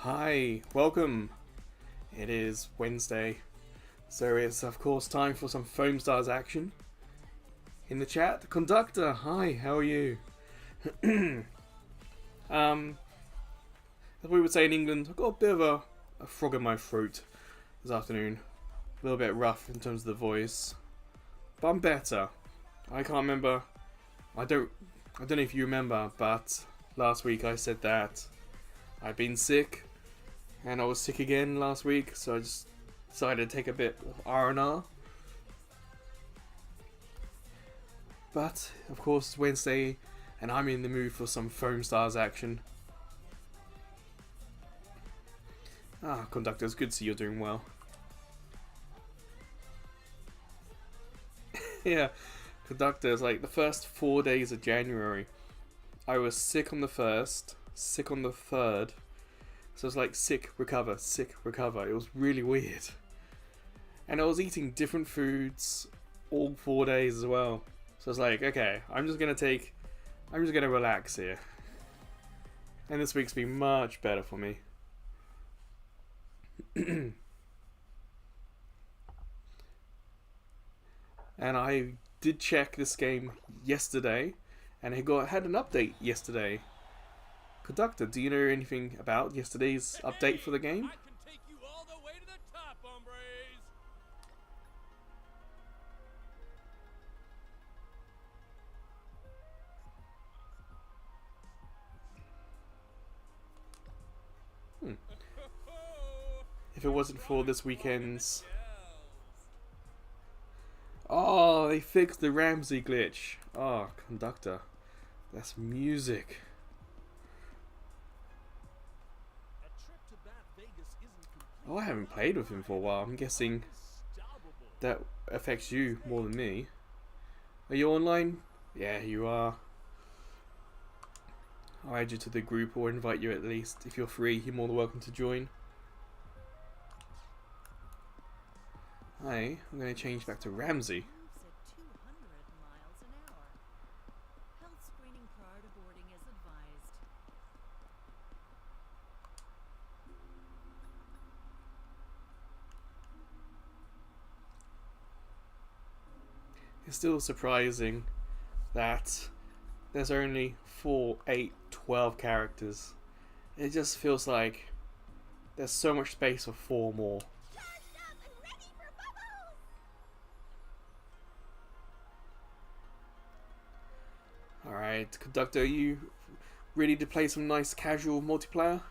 Hi, welcome. It is Wednesday, so it's of course time for some FoamStars action. In the chat, Conductor, hi, how are you? um, as we would say in England, I've got a bit of a frog in my throat this afternoon. A little bit rough in terms of the voice, but I'm better. I can't remember. I don't know if you remember, but last week I said that I'd been sick, and I was sick again last week, so I just decided to take a bit of R&R. But of course it's Wednesday, and I'm in the mood for some FoamStars action. Conductor, it's good to see you're doing well. Yeah, Conductor, it's like the first 4 days of January. I was sick on the 1st, sick on the 3rd. So it's like sick, recover, sick, recover. It was really weird. And I was eating different foods all 4 days as well. So it's like, okay, I'm just gonna relax here. And this week's been much better for me. And I did check this game yesterday, and it had an update yesterday. Conductor, do you know anything about yesterday's update for the game? I can take you all the way to the top, hombres. If it wasn't for this weekend's... Oh, they fixed the Ramsey glitch. Oh, Conductor. That's music. Oh, I haven't played with him for a while. I'm guessing that affects you more than me. Are you online? Yeah, you are. I'll add you to the group, or invite you at least. If you're free, you're more than welcome to join. Hi, I'm going to change back to Ramsey. It's still surprising that there's only 4, 8, 12 characters. It just feels like there's so much space for 4 more. Alright, Conductor, are you ready to play some nice casual multiplayer?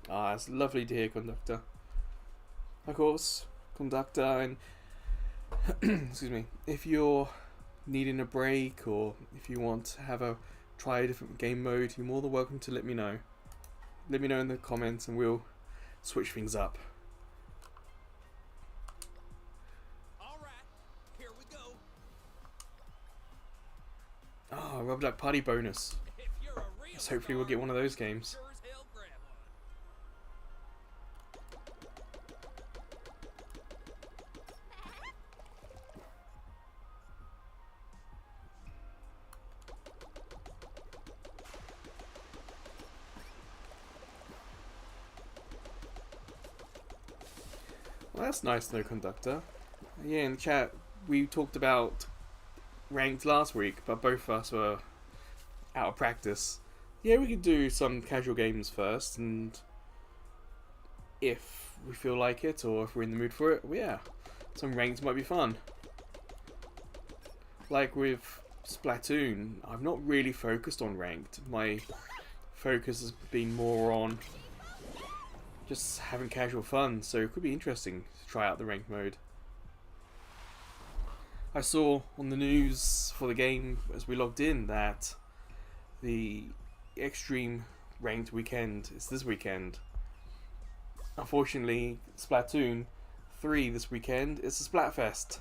It's lovely to hear, Conductor. Of course, Conductor, and excuse me, if you're needing a break, or if you want to try a different game mode, you're more than welcome to let me know. Let me know in the comments and we'll switch things up. Alright, here we go. Rubber Duck Party bonus. If you're a real So hopefully we'll get one of those games. sure as hell grab Well, that's nice though, Conductor. Yeah, in the chat we talked about ranked last week, but both of us were out of practice. Yeah, we could do some casual games first, and if we feel like it, or if we're in the mood for it, well, yeah, some ranked might be fun. Like with Splatoon, I've not really focused on ranked. My focus has been more on just having casual fun, so it could be interesting to try out the ranked mode. I saw on the news for the game as we logged in that the Extreme Ranked weekend is this weekend. Unfortunately, Splatoon 3 this weekend is a Splatfest.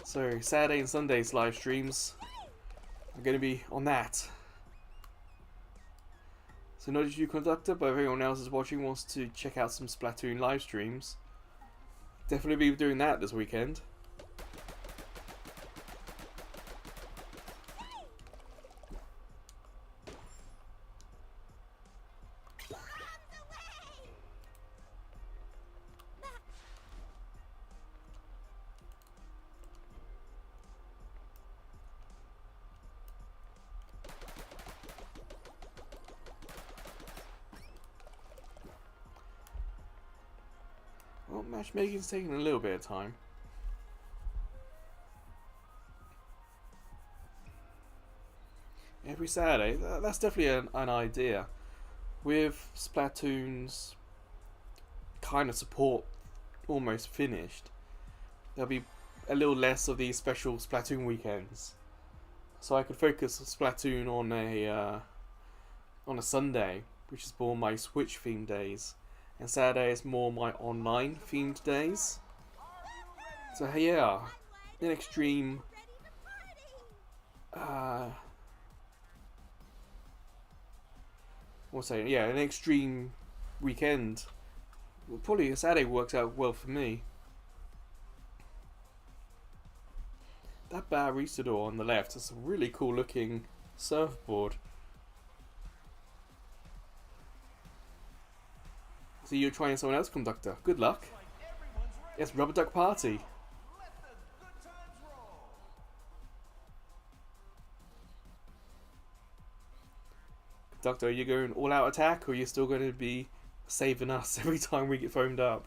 So Saturday and Sunday's live streams are going to be on that. So not just you, Conductor, but everyone else is watching wants to check out some Splatoon live streams. Definitely be doing that this weekend. Matchmaking's taking a little bit of time. Every Saturday, that's definitely an idea. With Splatoon's kind of support almost finished, there'll be a little less of these special Splatoon weekends. So I could focus Splatoon on a Sunday, which is more my Switch themed days, and Saturday is more my online themed days. So yeah, an extreme an extreme weekend. Well, probably a Saturday works out well for me. That Baristador on the left is a really cool looking surfboard. So you're trying someone else, conductor. Good luck. Yes, Rubber Duck Party. Conductor, are you going all out attack, or are you still going to be saving us every time we get foamed up?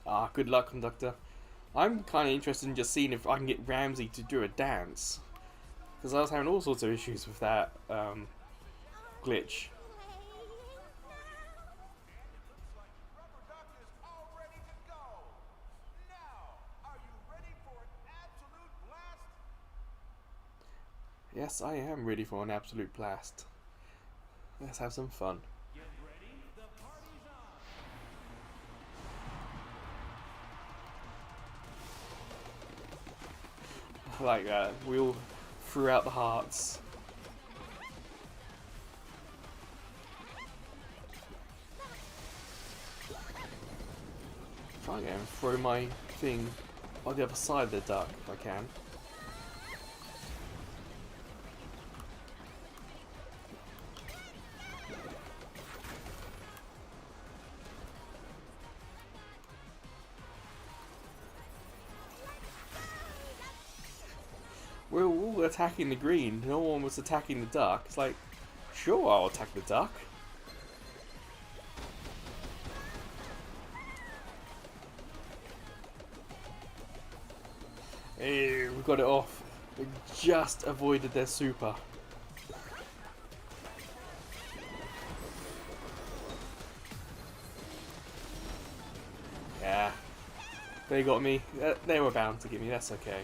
Ah, good luck, conductor. I'm kind of interested in just seeing if I can get Ramsey to do a dance, because I was having all sorts of issues with that glitch. Yes, I am ready for an absolute blast. Let's have some fun. I like that. We all threw out the hearts. Try again and throw my thing on the other side of the duck if I can. We're all attacking the green, no one was attacking the duck. It's like, sure, I'll attack the duck. Hey, we got it off. We just avoided their super. Yeah, they got me. They were bound to get me, that's okay.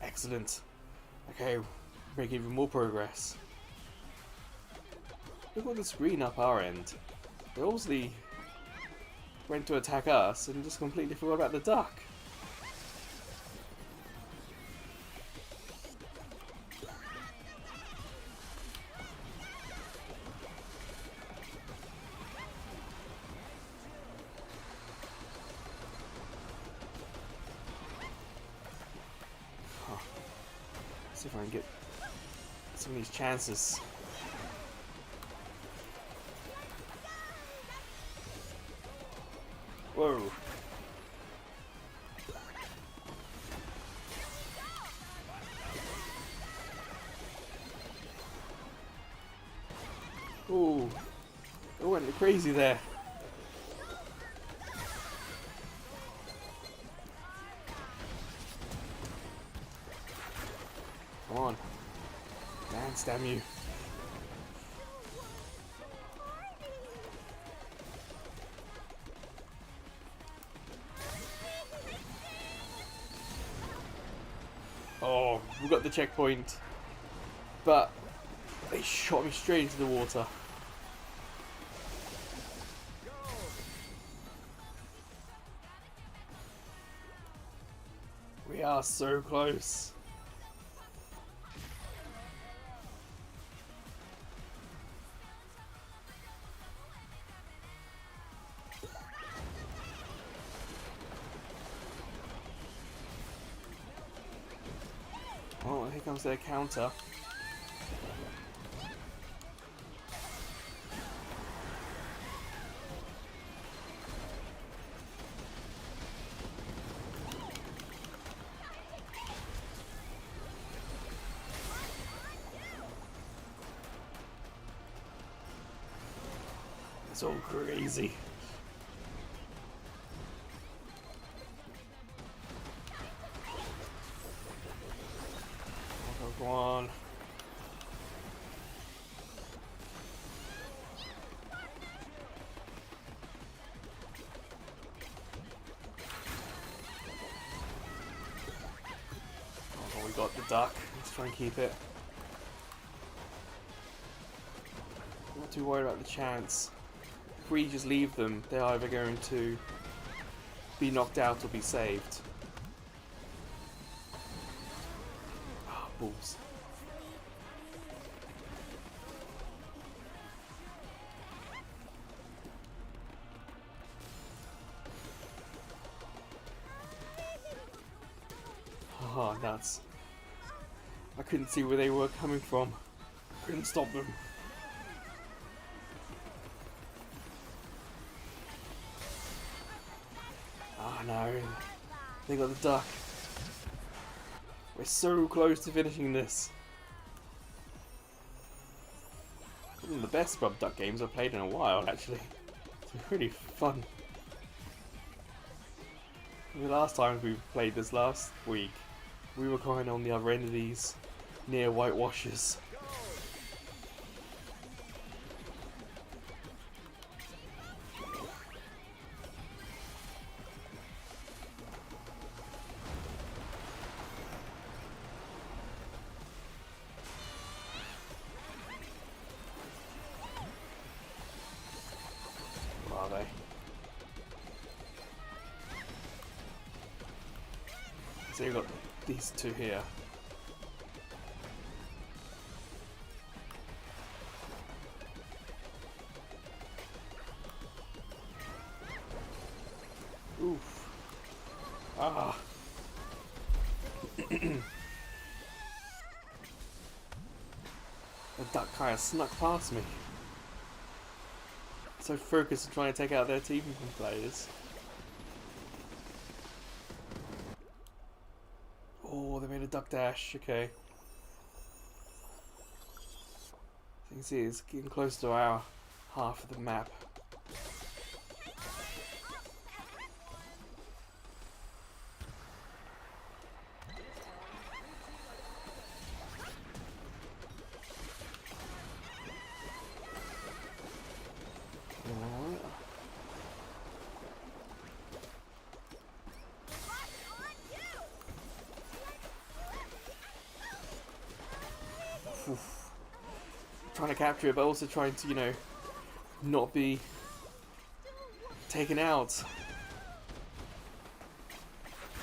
Excellent. Okay, making even more progress. Look at the screen up our end. They obviously went to attack us and just completely forgot about the duck. See if I can get some of these chances. Whoa. Ooh. I went crazy there. Come on. Dance, damn you. Oh, we got the checkpoint. But they shot me straight into the water. We are so close. Oh, here comes their counter. So crazy. Go on. Oh, we got the duck. Let's try and keep it. Not too worried about the chance. If we just leave them, they're either going to be knocked out or be saved. Ah, balls. Oh, nuts. I couldn't see where they were coming from. Couldn't stop them. Oh no. They got the duck. We're so close to finishing this. One of the best Scrub Duck games I've played in a while, actually. It's really fun. The last time we played this last week, we were kind of on the other end of these near whitewashers. Where are they? So you've got these two here. Oof. Ah. The duck kind of snuck past me. So focused on trying to take out their team players. Oh, they made a duck dash. Okay. So you can see it's getting close to our half of the map. Oof. Trying to capture it, but also trying to, you know, not be taken out.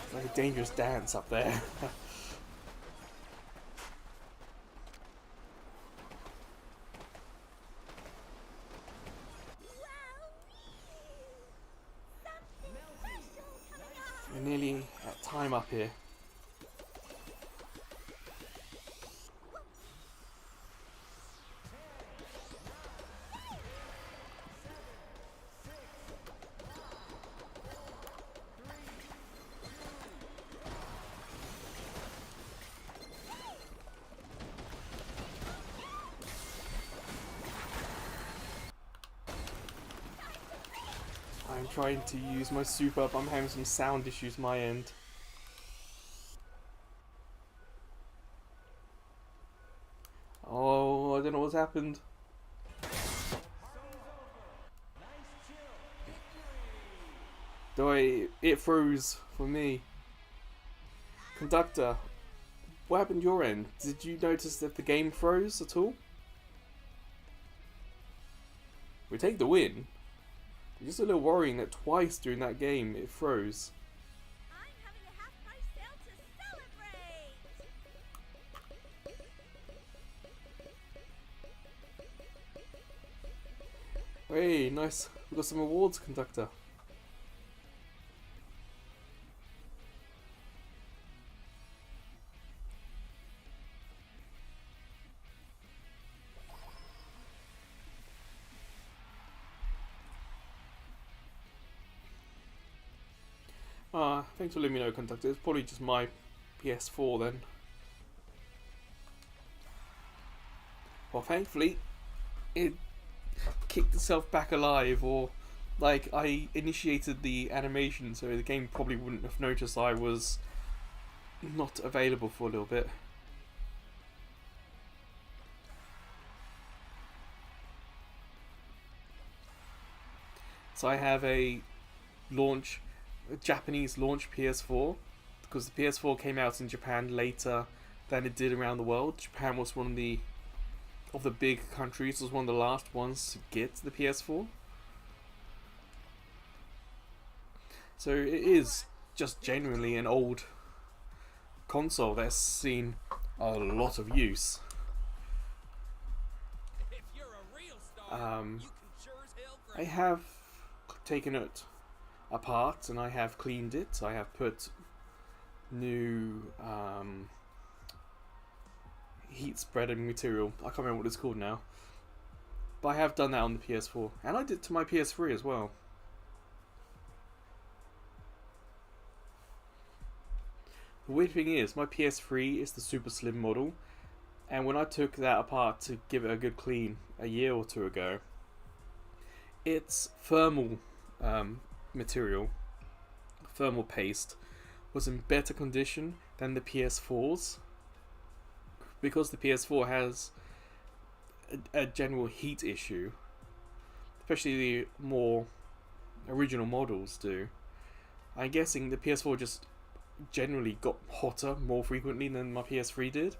It's like a dangerous dance up there. We're nearly at time up here. I'm trying to use my super up. I'm having some sound issues my end. Oh, I don't know what's happened. It froze for me. Conductor, what happened your end? Did you notice that the game froze at all? We take the win. It's just a little worrying that twice during that game it froze. I'm having a half-price sale to celebrate! Hey, nice. We got some awards, Conductor. Thanks for letting me know, Conductor. It's probably just my PS4 then. Well, thankfully, it kicked itself back alive, or like I initiated the animation, so the game probably wouldn't have noticed I was not available for a little bit. So I have a Japanese launch PS4, because the PS4 came out in Japan later than it did around the world. Japan was one of the big countries, was one of the last ones to get the PS4. So it is just genuinely an old console that's seen a lot of use. If you're a real star, you can sure as hell I have taken it apart and I have cleaned it. I have put new heat spreading material. I can't remember what it's called now. But I have done that on the PS4. And I did to my PS3 as well. The weird thing is, my PS3 is the super slim model. And when I took that apart to give it a good clean a year or two ago, its thermal material, thermal paste, was in better condition than the PS4's, because the PS4 has a general heat issue, especially the more original models do. I'm guessing the PS4 just generally got hotter more frequently than my PS3 did,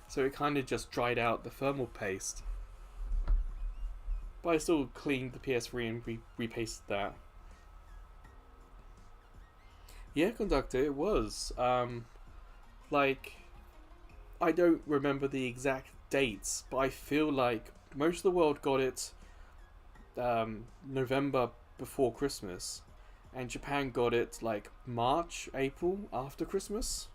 so it kind of just dried out the thermal paste. But I still cleaned the PS3 and repasted that. Yeah, Conductor, it was. Like, I don't remember the exact dates, but I feel like most of the world got it November before Christmas, and Japan got it like March, April after Christmas.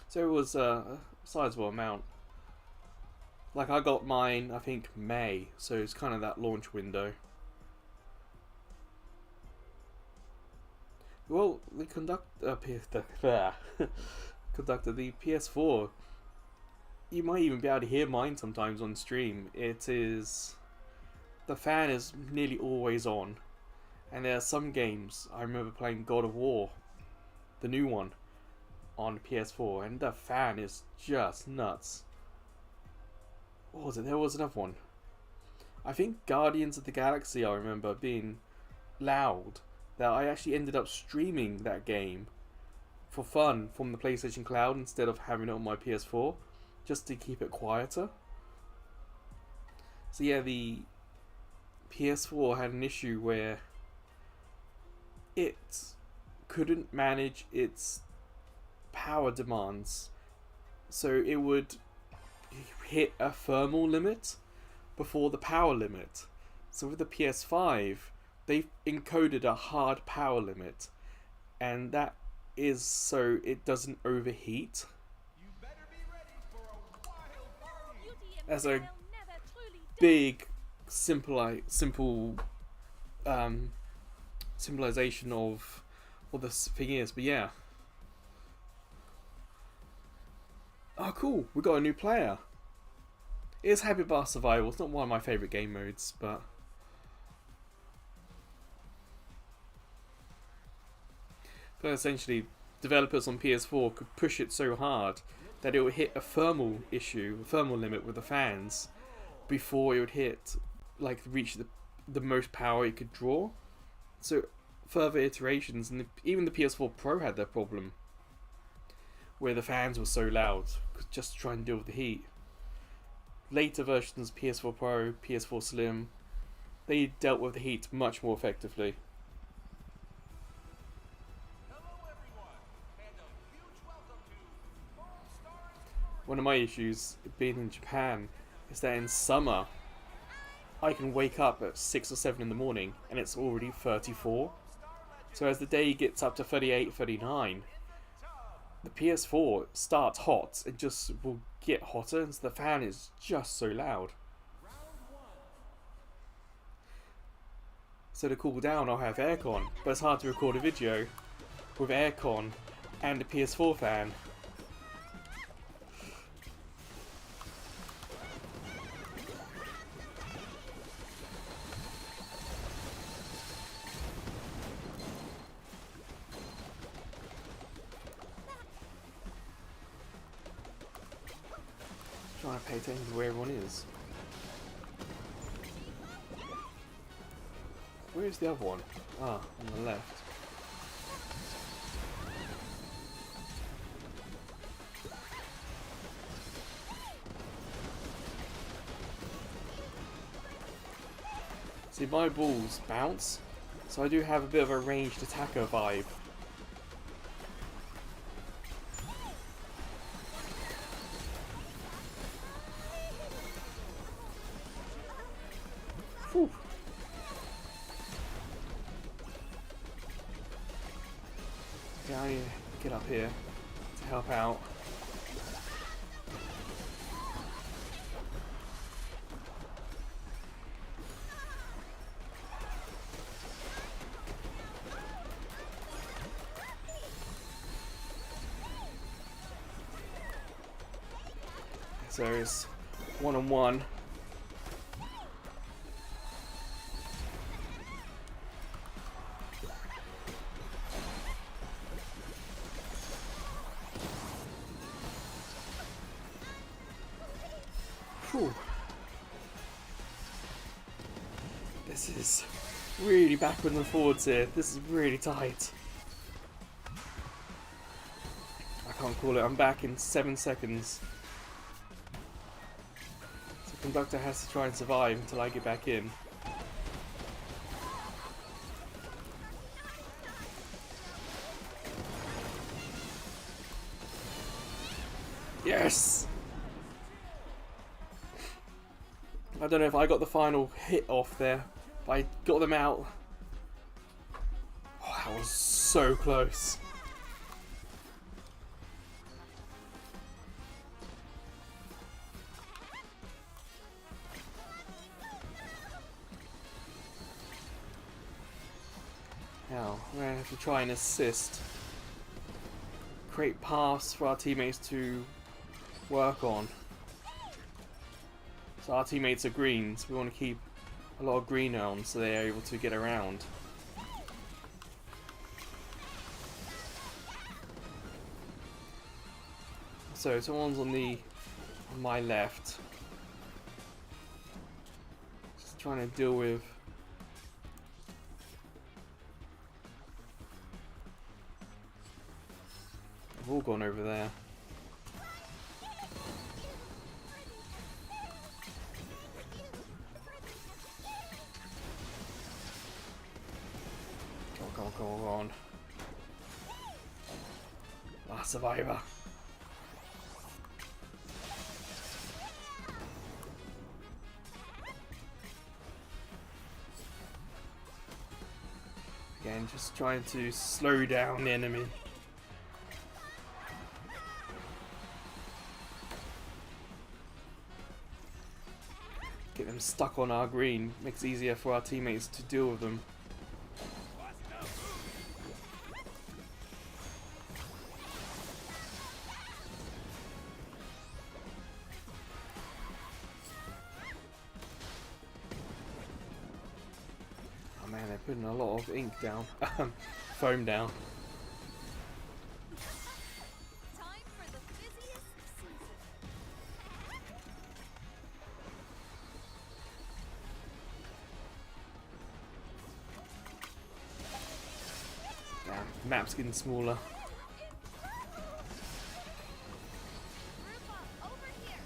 So it was a sizable amount. Like, I got mine, I think, May, so it's kind of that launch window. Well, the conductor, the PS4, you might even be able to hear mine sometimes on stream. The fan is nearly always on. And there are some games, I remember playing God of War, the new one, on PS4, and the fan is just nuts. What was it? There was another one. I think Guardians of the Galaxy, I remember being loud, that I actually ended up streaming that game for fun from the PlayStation Cloud instead of having it on my PS4, just to keep it quieter. So yeah, the PS4 had an issue where it couldn't manage its power demands, so it would hit a thermal limit before the power limit. So with the PS5, they've encoded a hard power limit, and that is so it doesn't overheat. As a big simple symbolization of what this thing is. But yeah. Oh cool, we got a new player. It's Happy Bar Survival. It's not one of my favourite game modes, but essentially developers on PS4 could push it so hard that it would hit a thermal limit with the fans before it would hit, like, reach the most power it could draw. So further iterations, and even the PS4 Pro had that problem, where the fans were so loud, just to try and deal with the heat. Later versions, PS4 Pro, PS4 Slim, they dealt with the heat much more effectively. One of my issues being in Japan is that in summer I can wake up at 6 or 7 in the morning and it's already 34. So as the day gets up to 38, 39, the PS4 starts hot and just will get hotter, and so the fan is just so loud. So to cool down, I'll have aircon, but it's hard to record a video with aircon and a PS4 fan. Trying to pay attention to where everyone is. Where's the other one? Ah, on the left. See, my balls bounce, so I do have a bit of a ranged attacker vibe. Whew. Okay, I need to get up here to help out. So it's 1-on-1. Whew. This is really backwards and forwards here. This is really tight. I can't call it. I'm back in 7 seconds. So Conductor has to try and survive until I get back in. Yes! I don't know if I got the final hit off there, but I got them out. Oh, that was so close. Now, we're going to have to try and assist. Create paths for our teammates to work on. So our teammates are green, so we want to keep a lot of green on so they are able to get around. So someone's on my left. Just trying to deal with they've all gone over there. Go on. Last survivor. Again, just trying to slow down the enemy. Get them stuck on our green. Makes it easier for our teammates to deal with them. Man, they're putting a lot of ink down. Foam down. Time for the busiest season. Damn, map's getting smaller. Group up over here.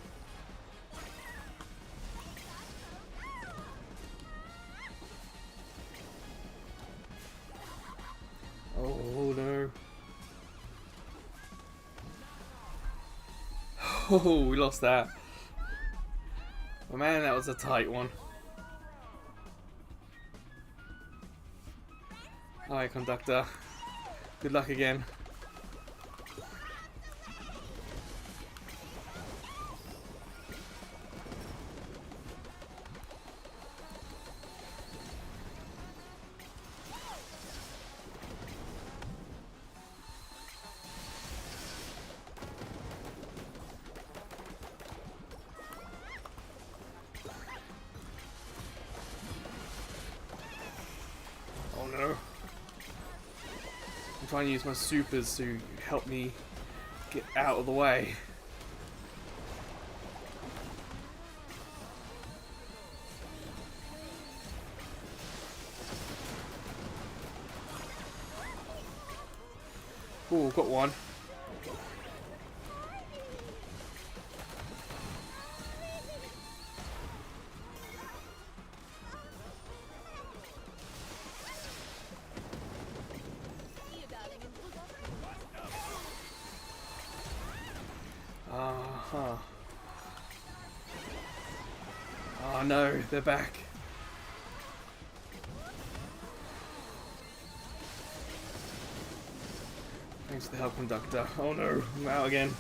Oh no. Oh, we lost that. Oh man, that was a tight one. Alright, Conductor. Good luck again. Oh no. I'm trying to use my supers to help me get out of the way. Oh, got one. See you, darling, and move over. Uh-huh. Oh no, they're back. Thanks for the help, conductor. Oh no, I'm out again.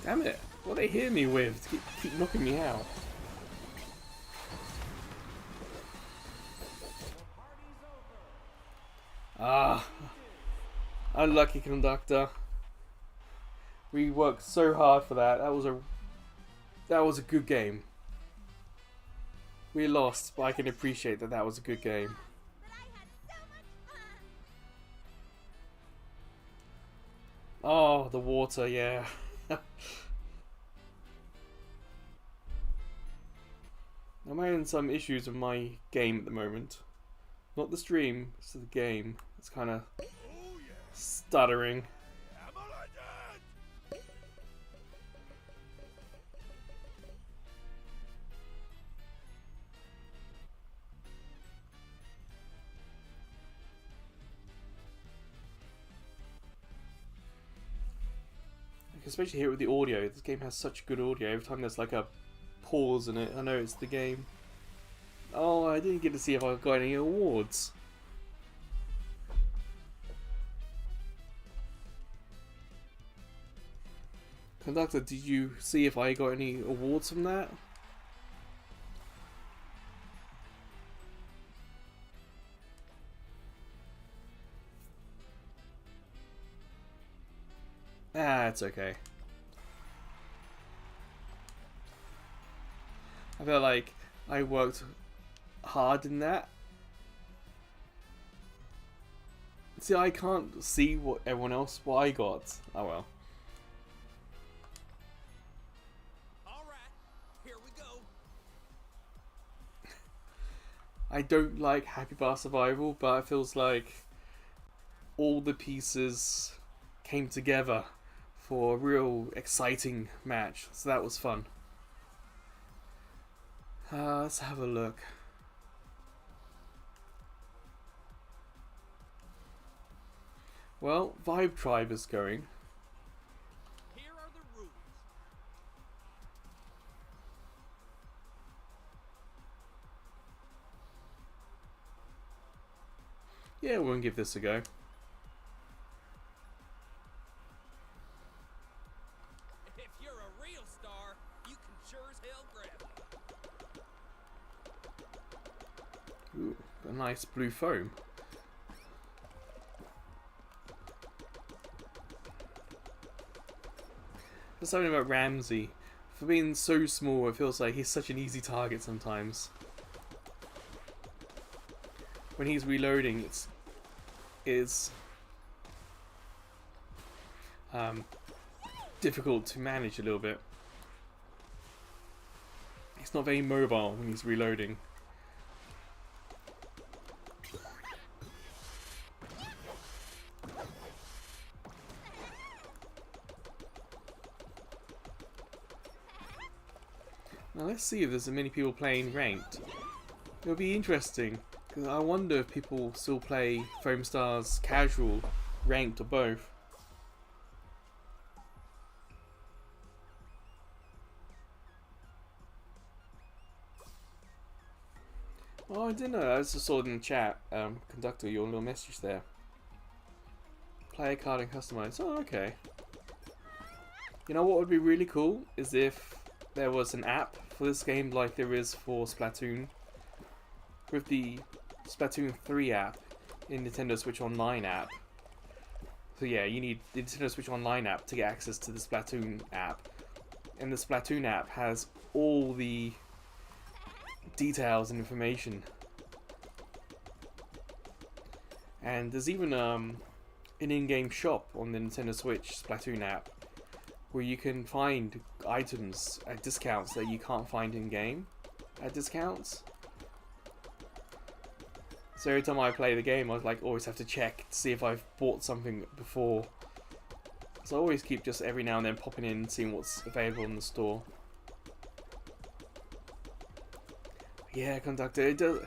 Damn it! What they hear me with to keep knocking me out. Ah, unlucky conductor. We worked so hard for that. That was a good game. We lost, but I can appreciate that was a good game. But I had so much fun. Oh, the water, yeah. I'm having some issues with my game at the moment. Not the stream, it's the game. It's kind of stuttering. Especially here with the audio. This game has such good audio. Every time there's like a pause in it, I know it's the game. Oh, I didn't get to see if I got any awards. Conductor, did you see if I got any awards from that? Ah, it's okay. I feel like I worked hard in that. See, I can't see what I got. Oh well. Alright, here we go. I don't like Happy Bar Survival, but it feels like all the pieces came together for a real exciting match. So that was fun. Let's have a look. Well, Vibe Tribe is going. Here are the rules. Yeah, we'll give this a go. If you're a real star, you can sure as hell grab it. Ooh, a nice blue foam. There's something about Ramsey. For being so small, it feels like he's such an easy target sometimes. When he's reloading, it's difficult to manage a little bit. He's not very mobile when he's reloading. Now let's see if there's many people playing ranked. It'll be interesting, because I wonder if people still play FoamStars casual, ranked, or both. Oh, I didn't know. I just saw it in the chat. Conductor, your little message there. Player card and customize. Oh, okay. You know what would be really cool is if there was an app for this game like there is for Splatoon. With the Splatoon 3 app in Nintendo Switch Online app. So yeah, you need the Nintendo Switch Online app to get access to the Splatoon app. And the Splatoon app has all the details and information. And there's even an in-game shop on the Nintendo Switch Splatoon app where you can find items at discounts that you can't find in game at discounts. So every time I play the game, I like always have to check to see if I've bought something before. So I always keep just every now and then popping in and seeing what's available in the store. Yeah, Conductor, it does.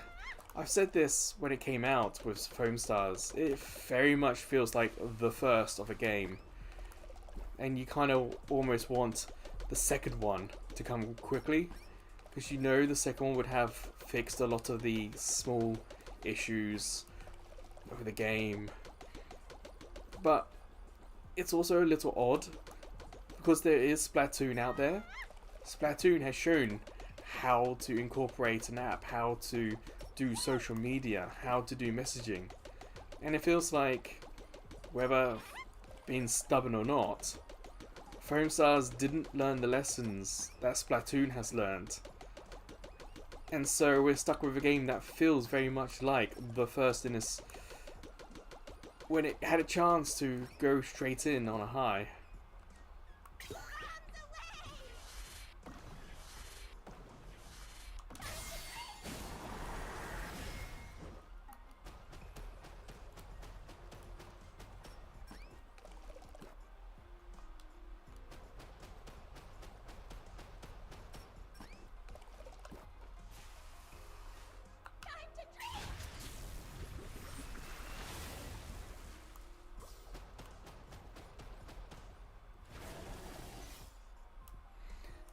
I've said this when it came out with FoamStars. It very much feels like the first of a game. And you kind of almost want the second one to come quickly. Because you know the second one would have fixed a lot of the small issues with the game. But it's also a little odd. Because there is Splatoon out there. Splatoon has shown how to incorporate an app, how to do social media, how to do messaging. And it feels like, whether being stubborn or not, FoamStars didn't learn the lessons that Splatoon has learned. And so we're stuck with a game that feels very much like the first in this, when it had a chance to go straight in on a high.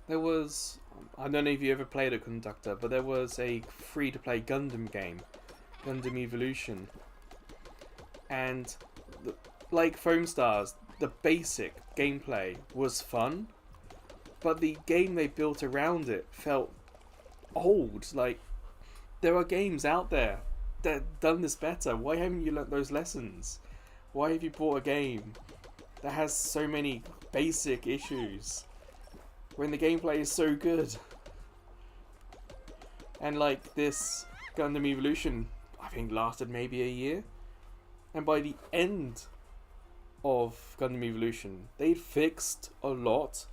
There was, I don't know if you ever played a Conductor, but there was a free-to-play Gundam game, Gundam Evolution. And like FoamStars, the basic gameplay was fun, but the game they built around it felt old. Like, there are games out there that done this better. Why haven't you learnt those lessons? Why have you bought a game that has so many basic issues when the gameplay is so good? And like this Gundam Evolution, I think lasted maybe a year. And by the end of Gundam Evolution, they'd fixed a lot.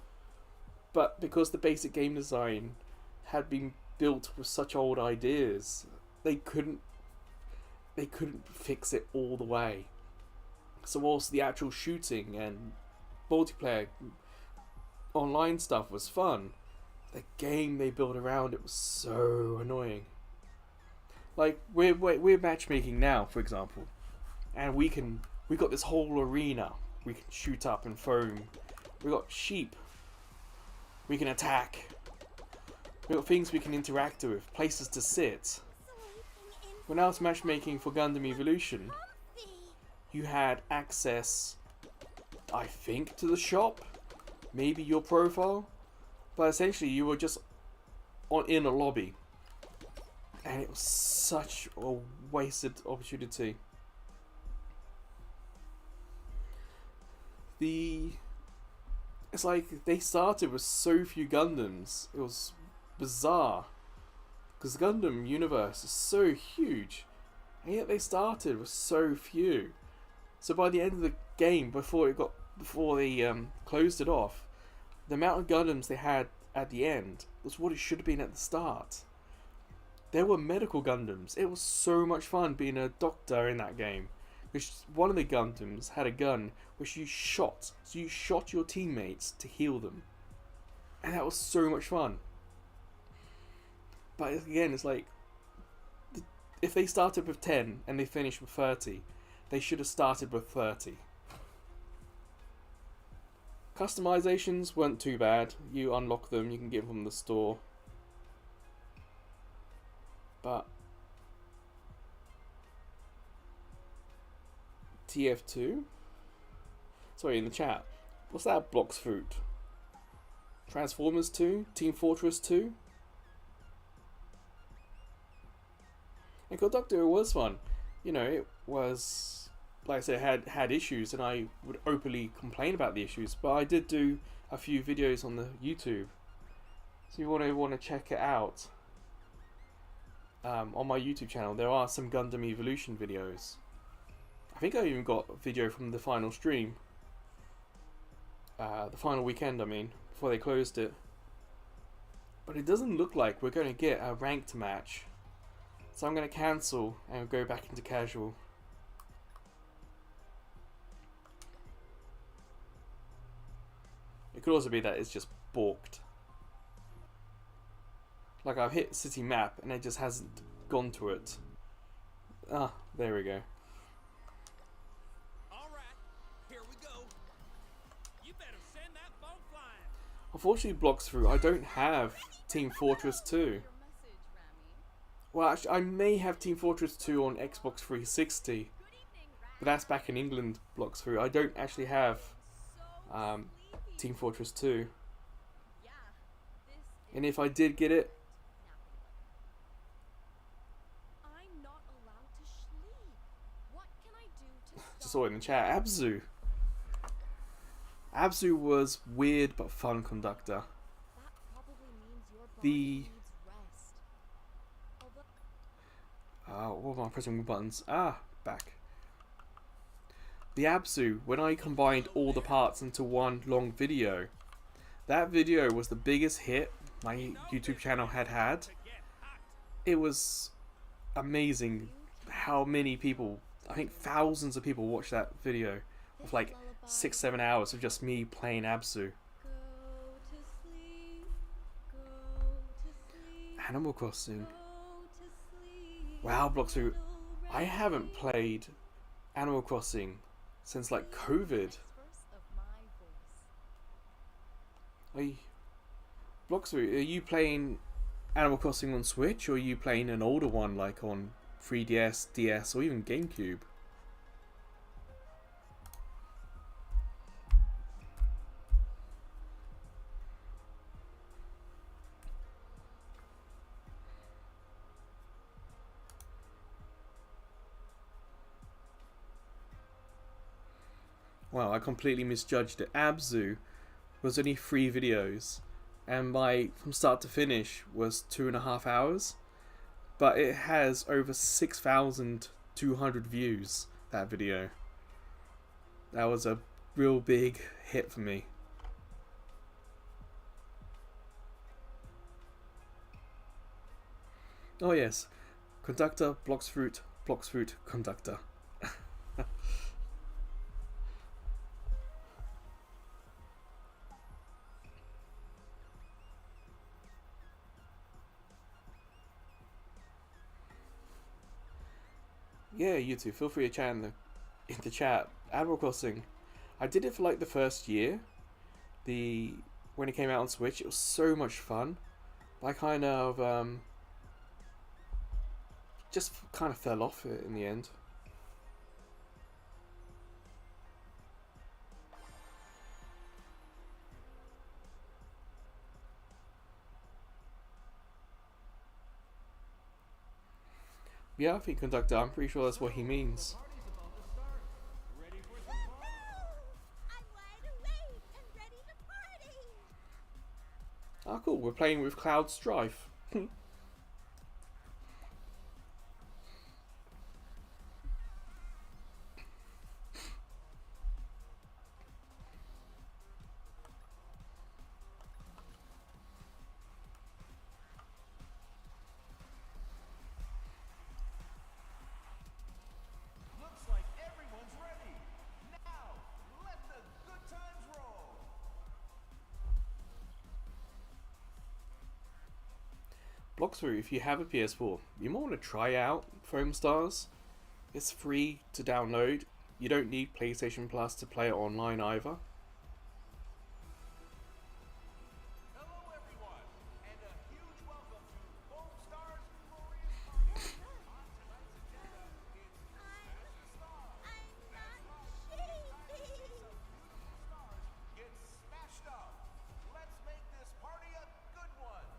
But because the basic game design had been built with such old ideas, they couldn't fix it all the way. So whilst the actual shooting and multiplayer online stuff was fun, the game they built around it was so annoying. Like we're matchmaking now, for example, and we got this whole arena we can shoot up and foam. We got sheep. We can attack. We got things we can interact with, places to sit. When I was matchmaking for Gundam Evolution, you had access, I think, to the shop. Maybe your profile, but essentially you were just in a lobby, and it was such a wasted opportunity. It's like they started with so few Gundams. It was bizarre, because the Gundam universe is so huge, and yet they started with so few. So by the end of the game, before they closed it off, the amount of Gundams they had at the end was what it should have been at the start. There were medical Gundams. It was so much fun being a doctor in that game. Which one of the Gundams had a gun which you shot. So you shot your teammates to heal them. And that was so much fun. But again, it's like, if they started with 10 and they finished with 30, they should have started with 30. Customizations weren't too bad. You unlock them, you can get them from the store. But TF2? Sorry, in the chat. What's that? Blocks Fruit. Transformers 2? Team Fortress 2? And Conductor was fun. You know, it was, like I said, had issues, and I would openly complain about the issues, but I did do a few videos on the YouTube. So you want to check it out. On my YouTube channel, there are some Gundam Evolution videos. I think I even got a video from the final stream. The final weekend, I mean, before they closed it. But it doesn't look like we're going to get a ranked match. So I'm going to cancel and go back into casual. It could also be that it's just balked. Like I've hit city map and it just hasn't gone to it. Ah, there we go. Alright, here we go. You better send that phone flying. Unfortunately, blocks through, I don't have Team Fortress 2. Your message, Rami. Well, actually, I may have Team Fortress 2 on Xbox 360, Good evening, Rami. but that's back in England, blocks through. I don't actually have So sleepy. Team Fortress 2. Yeah, this is And if I did get it, I'm not allowed to sleep. What can I do to just stop saw it in the chat, Abzu. Abzu was weird but fun conductor. That probably means your body The- needs rest. Although What am I pressing the buttons? Ah, back. The Abzu, when I combined all the parts into one long video, that video was the biggest hit my YouTube channel had. To get hot. It was amazing how many people, I think thousands of people watched that video of like 6-7 hours of just me playing Abzu. go to sleep, go to sleep, Animal Crossing. go to sleep. Wow, Bloxu, I haven't played Animal Crossing since like COVID. Verse of my voice. Bloxu, are you playing Animal Crossing on Switch or are you playing an older one like on 3DS, DS, or even GameCube? Wow, I completely misjudged it. Abzu was only 3 videos, and my from start to finish was 2.5 hours, but it has over 6,200 views. That video. That was a real big hit for me. Oh yes, conductor blocks fruit, conductor. Yeah, you too. Feel free to chat in the chat. Animal Crossing. I did it for like the first year. When it came out on Switch, it was so much fun. I kind of just kind of fell off it in the end. Yeah, I think conductor. I'm pretty sure that's what he means. I'm wide awake and ready to party. Ah, cool. We're playing with Cloud Strife. Looks like everyone's ready. Now, let the good times roll. Bloxthrough, if you have a PS4, you might want to try out FoamStars. It's free to download. You don't need PlayStation Plus to play it online either. Hello, everyone, and a huge welcome to FoamStars Glorious Party. On tonight's agenda, it's Smash the Stars. I'm not shaking. Stars get smashed up. Let's make this party a good one.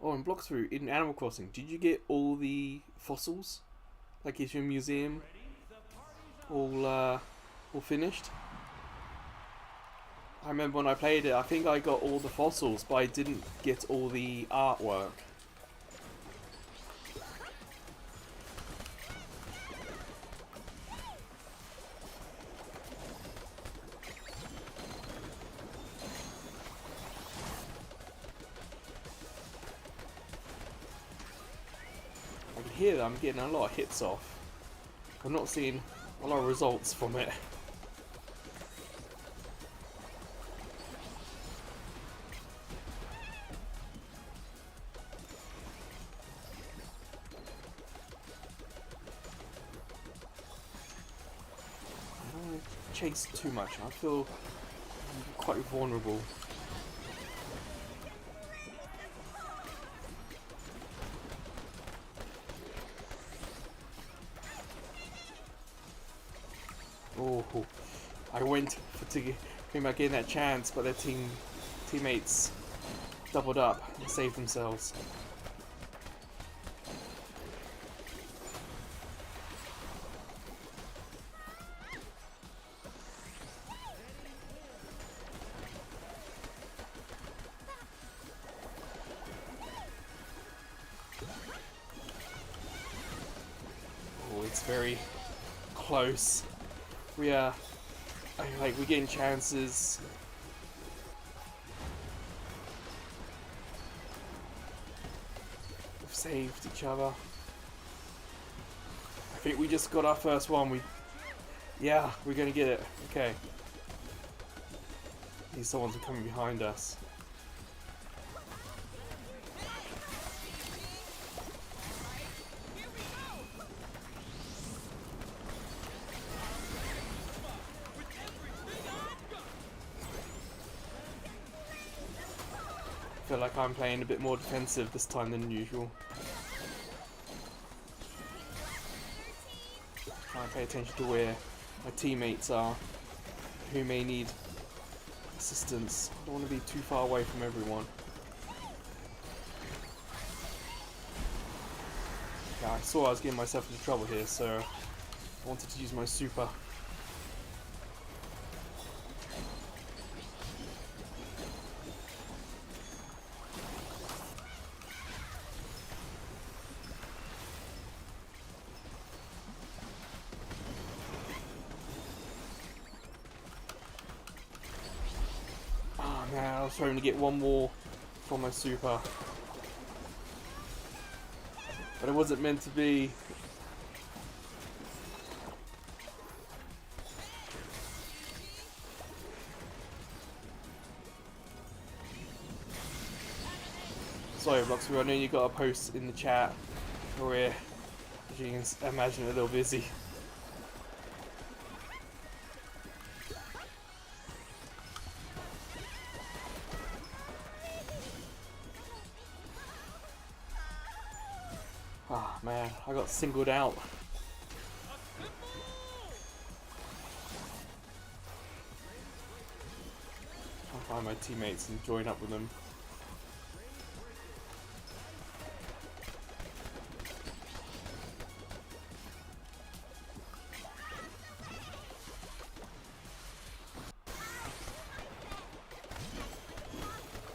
Oh, and Bloxthrough, in Animal Crossing, did you get all the fossils? Like, is your museum all finished? I remember when I played it, I think I got all the fossils, but I didn't get all the artwork. hear that I'm getting a lot of hits off. I'm not seeing a lot of results from it. I don't want to chase too much. I feel I'm quite vulnerable. Oh, I went to came back in that chance, but their teammates doubled up and saved themselves. Oh, it's very close. We're getting chances. We've saved each other. I think we just got our first one. Yeah, we're gonna get it. Okay. These someone's coming behind us. I feel like I'm playing a bit more defensive this time than usual. Try and pay attention to where my teammates are, who may need assistance. I don't want to be too far away from everyone. Yeah, I saw I was getting myself into trouble here, so I wanted to use my super. I was trying to get one more from my super, but it wasn't meant to be. Sorry, Bloxy, I know you got a post in the chat where, as you can imagine, a little busy. Ah, man, I got singled out. I'll find my teammates and join up with them.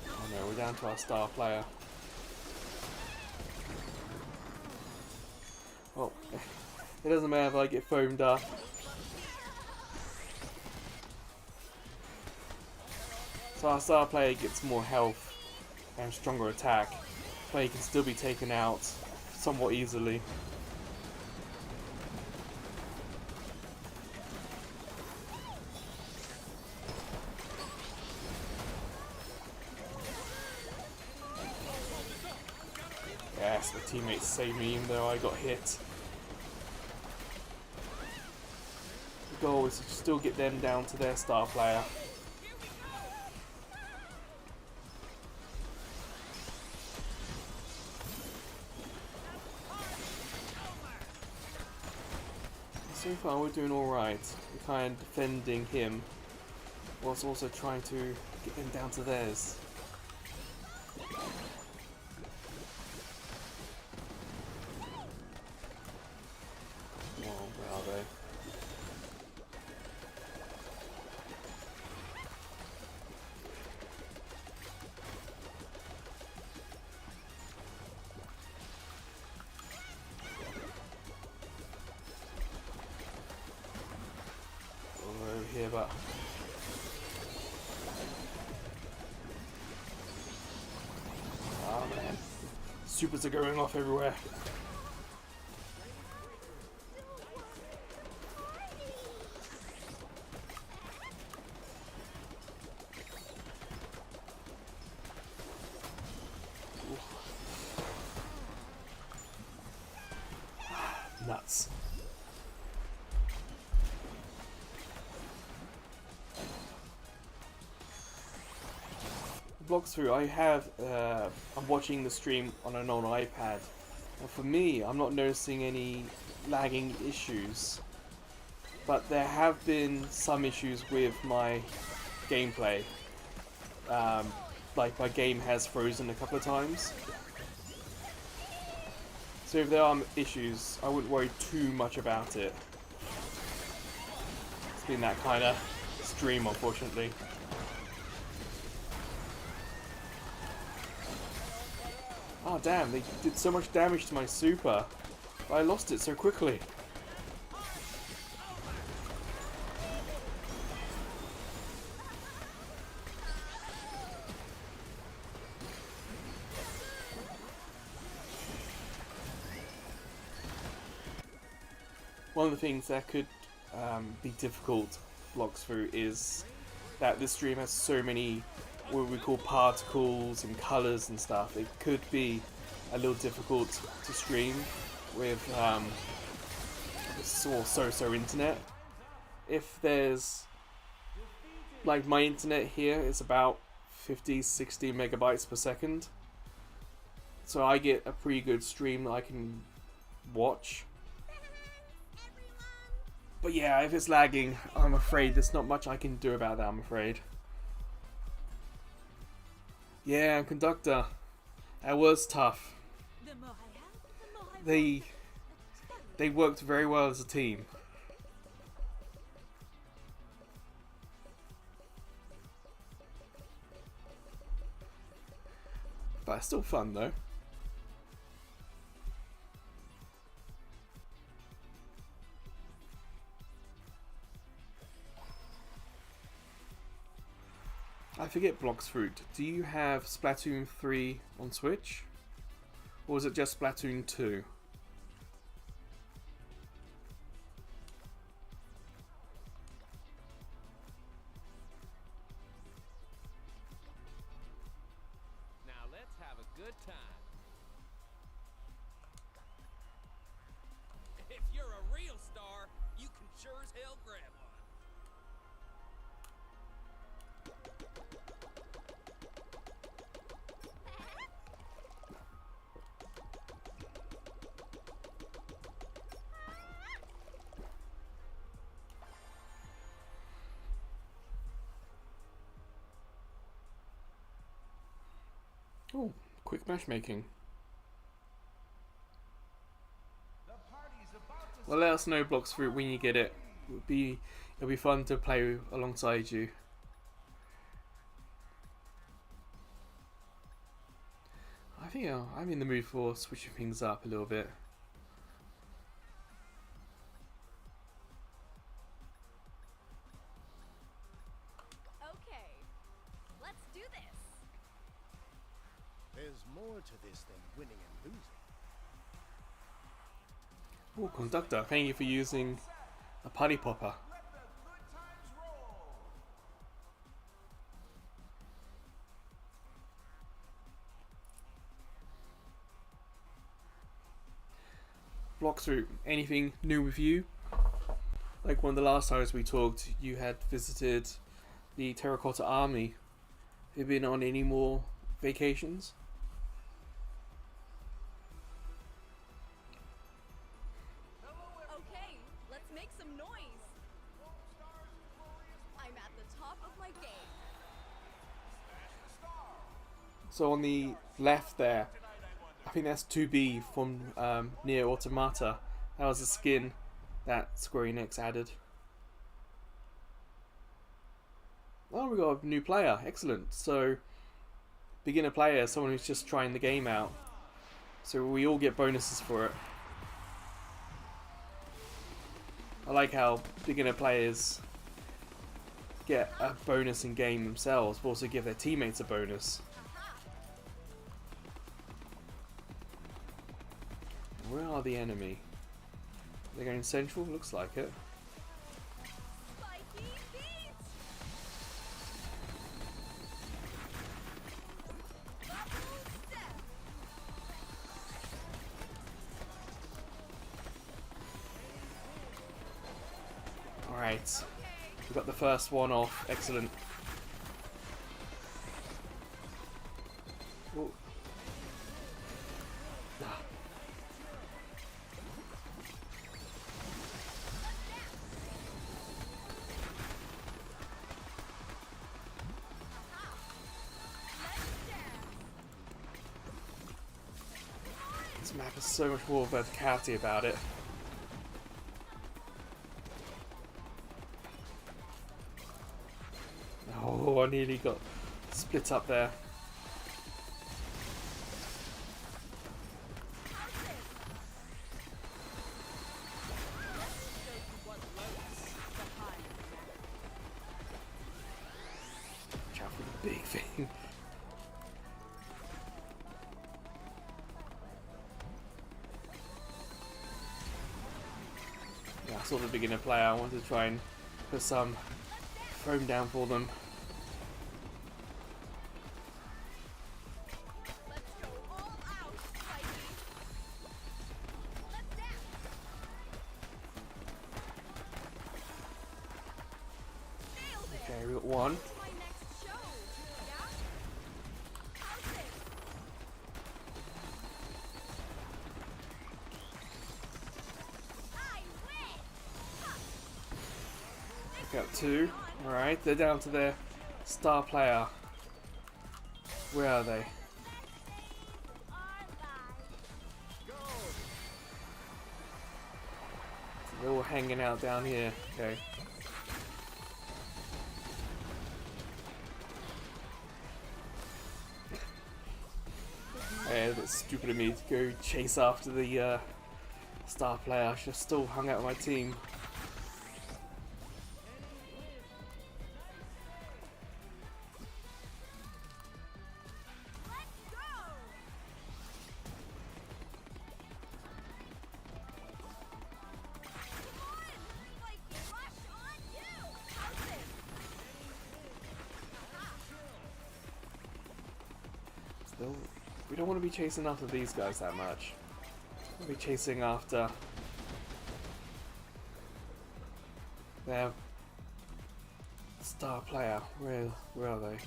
Oh no, we're down to our star player. Well, it doesn't matter if I get foamed up. So our star player gets more health and stronger attack, but he can still be taken out somewhat easily. Yes, my teammates saved me even though I got hit. The goal is to still get them down to their star player. So far we're doing alright. We're kind of defending him whilst also trying to get them down to theirs. Where are they? Over here, but oh man, supers are going off everywhere. Nuts. Blocks through. I'm watching the stream on an old iPad, and for me, I'm not noticing any lagging issues. But there have been some issues with my gameplay. Like my game has frozen a couple of times. So if there are issues, I wouldn't worry too much about it. It's been that kind of stream, unfortunately. Oh damn, they did so much damage to my super. But I lost it so quickly. One of the things that could be difficult blocks through is that this stream has so many what we call particles and colors and stuff. It could be a little difficult to stream with so internet. If there's like my internet here is about 50-60 megabytes per second, so I get a pretty good stream that I can watch. But yeah, if it's lagging, I'm afraid there's not much I can do about that, I'm afraid. Yeah, Conductor. That was tough. They worked very well as a team. But it's still fun though. I forget Blox Fruit. Do you have Splatoon 3 on Switch? Or was it just Splatoon 2? Now let's have a good time. If you're a real star, you can sure as hell grab one. Oh, quick matchmaking. Well, let us know, Blox Fruit, when you get it. It'll be fun to play alongside you. I think I'm in the mood for switching things up a little bit. Okay, let's do this. There's more to this than winning and losing. Oh, Conductor, thank you for using a party popper. Let the good times roll. Blox Fruit, anything new with you? Like one of the last times we talked, you had visited the Terracotta Army. Have you been on any more vacations? Okay, let's make some noise. I'm at the top of my game. So on the left there, I think that's 2B from Nier Automata. That was a skin that Square Enix added. Oh, we got a new player. Excellent. So, beginner player, someone who's just trying the game out. So we all get bonuses for it. I like how beginner players get a bonus in game themselves, but also give their teammates a bonus. Where are the enemy? They're going central? Looks like it. Spiky beats! Bubble step! Alright. We got the first one off. Excellent. Ooh. Ah. This map has so much more verticality about it. Oh, I nearly got split up there. Watch out for the big thing. Yeah, I saw the beginner player. I wanted to try and put some foam down for them. Let's go all out, Mikey. Let's dance. Nailed it. Okay, we got one. To my next show. Yeah? How's this? I win. Got two. Alright, they're down to their star player. Where are they? They're all hanging out down here. Okay. Hey, that's stupid of me to go chase after the star player. I should have still hung out with my team. Let's go. Come on, Mikey, rush on you. How's this? Still, we don't want to be chasing after these guys that much. We'll be chasing after their star player. Where are they? I've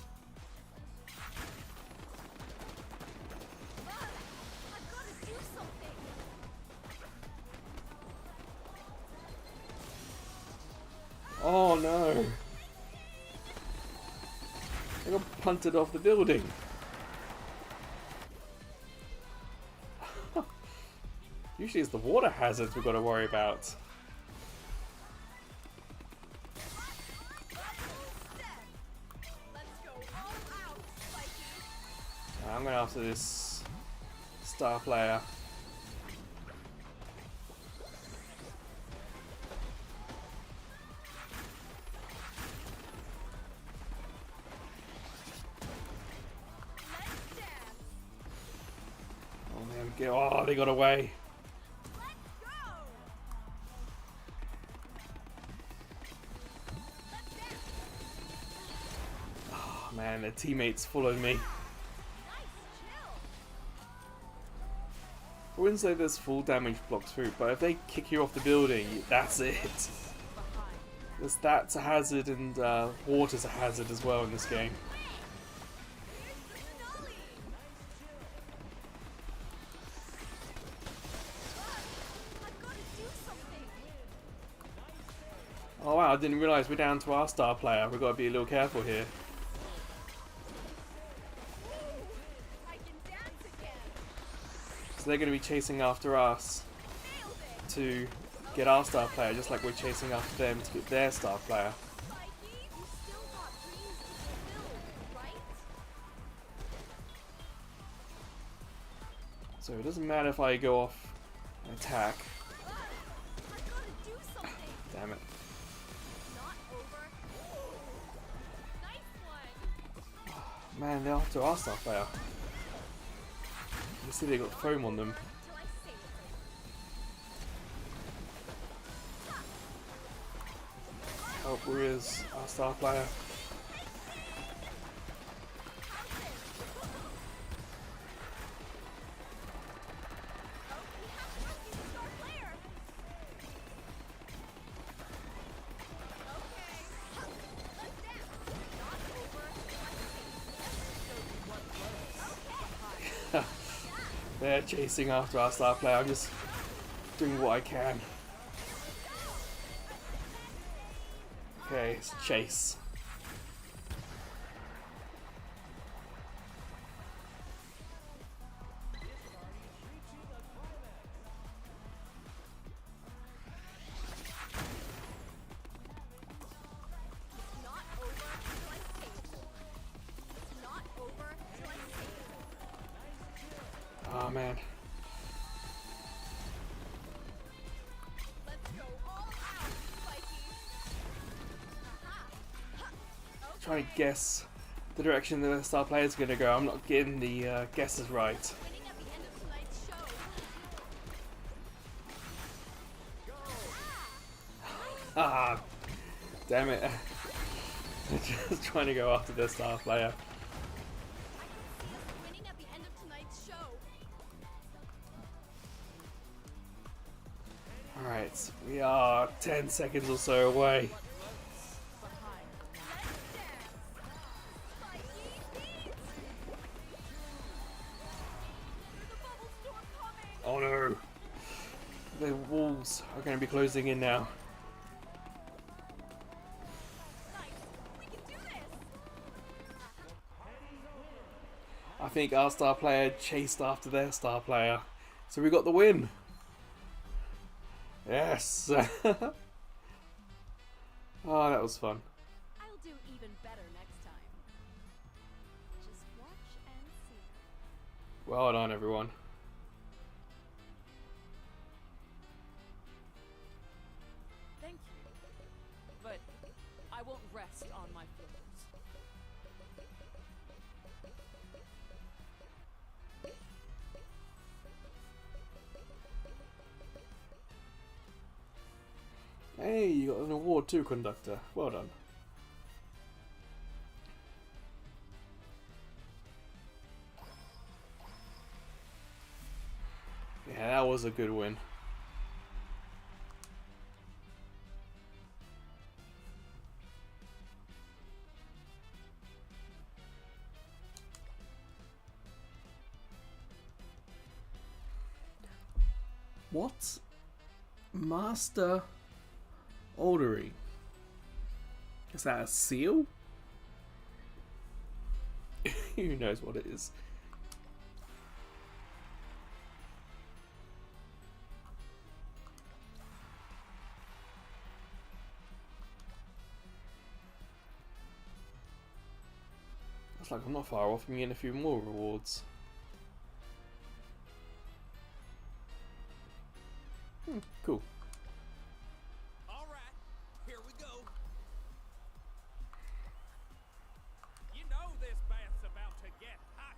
got to do something. Oh no! They got punted off the building. Usually it's the water hazards we've got to worry about. Let's go all out, Mikey. I'm going after this star player. Let's dance. Oh man, oh, they got away. Let's go. Let's dance. Oh man, their teammates followed me. Nice chill. I wouldn't say there's full damage blocks through, but if they kick you off the building, that's it. There's that's a hazard, and water's a hazard as well in this game. Here's the finale. I've got to do something. Oh wow, I didn't realise we're down to our star player. We've got to be a little careful here. I can dance again. So they're going to be chasing after us Nailed it. to get our star player, just like we're chasing after them to get their star player. Mikey, you still got dreams to fulfill, right? So it doesn't matter if I go off and attack. I've got to do something. Damn it. Not over. Nice one. Man, they're after our star player. You see they got foam on them. Till I say it. Oh, where is our star player? They're chasing after our star player. I'm just doing what I can. Okay, it's chase. Not over till I save. Not over till I save. Oh man. Let's go all out, Spikey. Aha. Ha. Trying to guess the direction the star player is going to go. I'm not getting the guesses right. Winning at the end of tonight's show. Ah, damn it. Just trying to go after the star player. Winning at the end of tonight's show. Alright, we are 10 seconds or so away. Oh no! The walls are going to be closing in now. I think our star player chased after their star player. So we got the win! Yes! Oh, that was fun. I'll do even better next time. Just watch and see. Well done, everyone. Thank you. But I won't rest on my floors. Hey, you got an award too, conductor. Well done. Yeah, that was a good win. What? Master Oldery. Is that a seal? Who knows what it is? Looks like I'm not far off from getting a few more rewards. Cool. All right, here we go. You know this bath's about to get hot.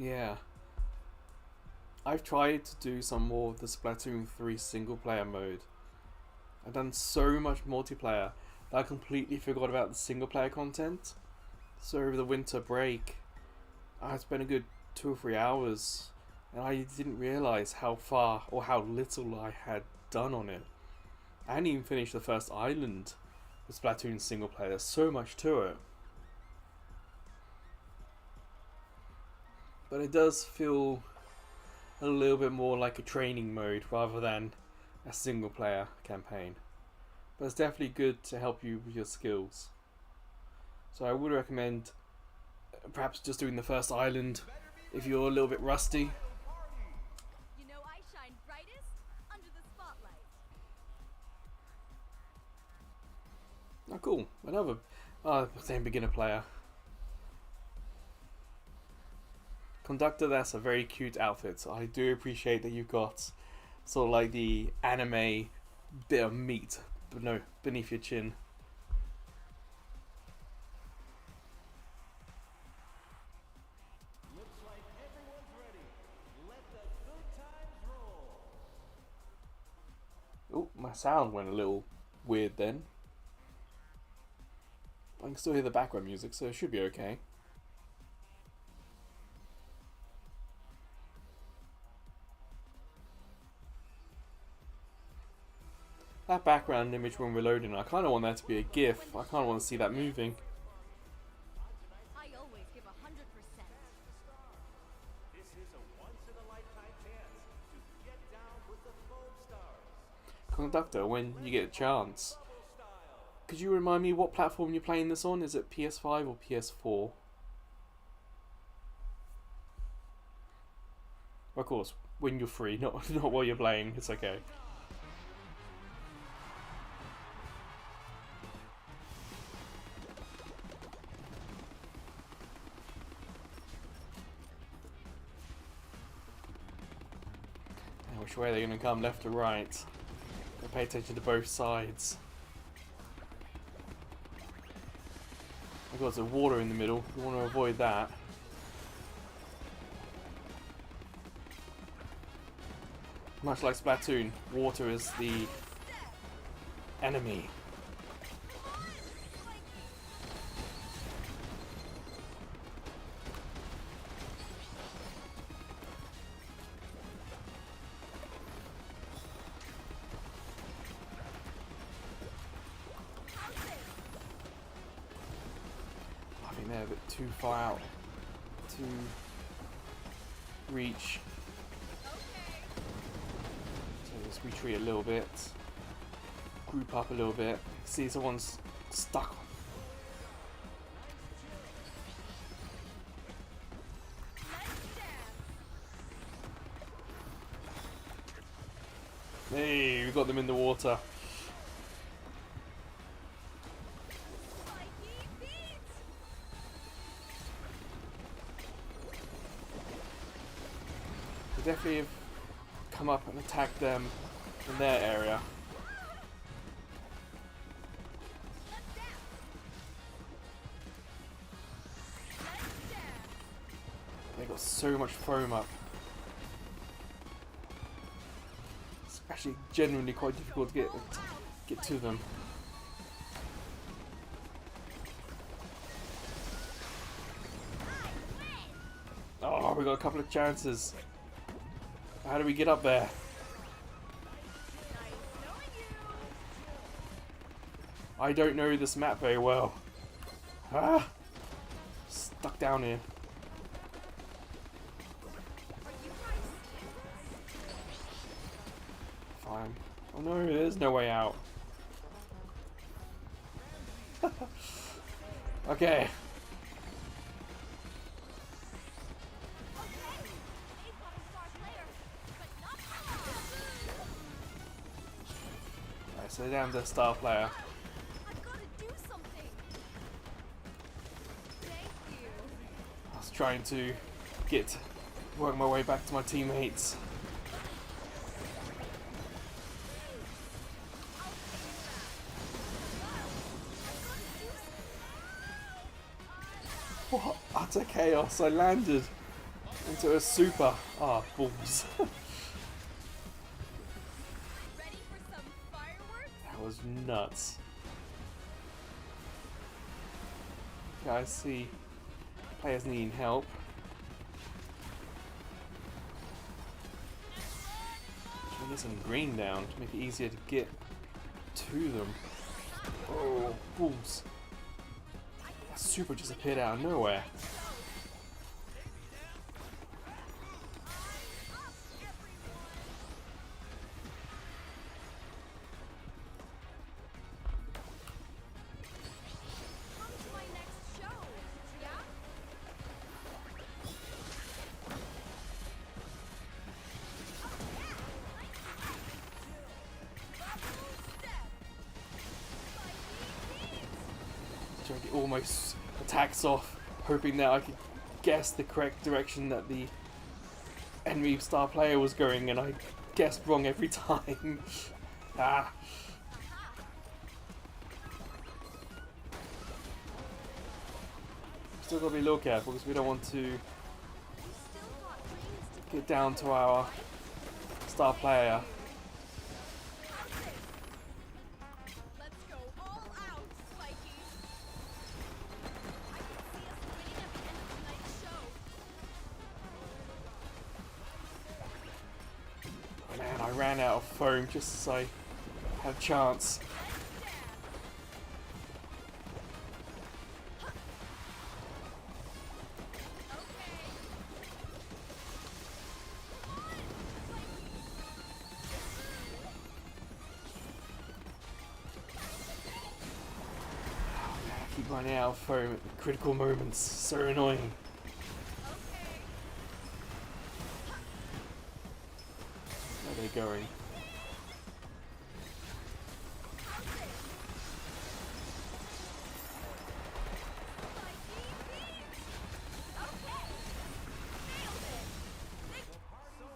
Yeah. I've tried to do some more of the Splatoon 3 single player mode. I've done so much multiplayer that I completely forgot about the single player content. So over the winter break, I spent a good 2 or 3 hours and I didn't realise how far or how little I had done on it. I hadn't even finished the first island with Splatoon single player. There's so much to it. But it does feel a little bit more like a training mode rather than a single player campaign. But it's definitely good to help you with your skills. So I would recommend perhaps just doing the first island if you're a little bit rusty. You know I shine brightest under the spotlight. Oh cool, another same beginner player. Conductor, that's a very cute outfit. So I do appreciate that you've got sort of like the anime bit of meat, but no, beneath your chin. Looks like everyone's ready. Let the good times roll. Oh, my sound went a little weird then. I can still hear the background music, so it should be okay. That background image when we're loading, I kind of want that to be a GIF. I kind of want to see that moving. I always give 100%. This is a once-in-a-lifetime chance to get down with the FoamStars. Conductor, when you get a chance, Bubble style. could you remind me what platform you're playing this on? Is it PS5 or PS4? Of course, when you're free, not while you're playing. It's okay. Which way they're going to come, left or right? Pay attention to both sides. I've got some water in the middle. You want to avoid that. Much like Splatoon, water is the enemy. I think they're a bit too far out to reach. So let's retreat a little bit. Group up a little bit. See, someone's stuck. Hey, we got them in the water. We definitely have come up and attacked them in their area. They got so much foam up. It's actually genuinely quite difficult to get to them. Oh, we got a couple of chances. How do we get up there? I don't know this map very well. Ah! Stuck down here. Fine. Oh no, there's no way out. Okay. Alright, so down to star player. I've got to do something. Thank you. I was trying to work my way back to my teammates. What utter chaos! I landed into a super. Ah, balls. Ready for some fireworks? That was nuts. Yeah, I see players needing help. Trying to get some green down to make it easier to get to them. Oh, balls. That super just appeared out of nowhere. Come to my next show, yeah? Trying to get all my attacks off, hoping that I could guessed the correct direction that the enemy star player was going, and I guessed wrong every time. Ah. Still gotta be a little careful because we don't want to get down to our star player. Let's go all out, Spikey. I can see us winning at the end of tonight's show. Oh man, I ran out of foam just as I had a chance. I keep running out of foam at critical moments. So annoying. Where are they going?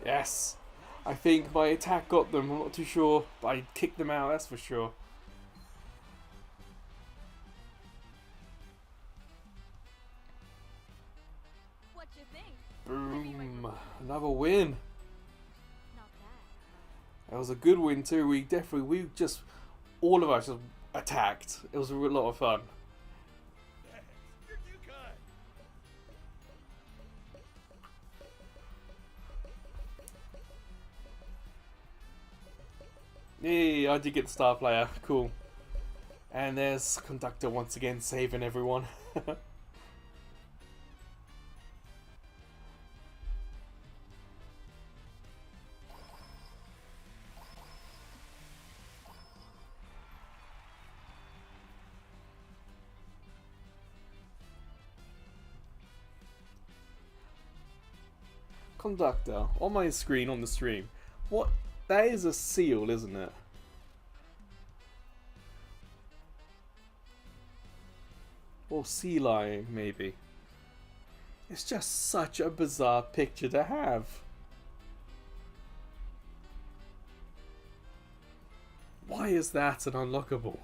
Yes! I think my attack got them, I'm not too sure, but I kicked them out, that's for sure. What you think? Boom! Another win! Not bad. That was a good win too, all of us just attacked. It was a lot of fun. You're too kind. Yay, I did get the star player, cool. And there's Conductor once again saving everyone. Conductor, on my screen on the stream. What? That is a seal, isn't it? Or sea lion, maybe. It's just such a bizarre picture to have. Why is that an unlockable?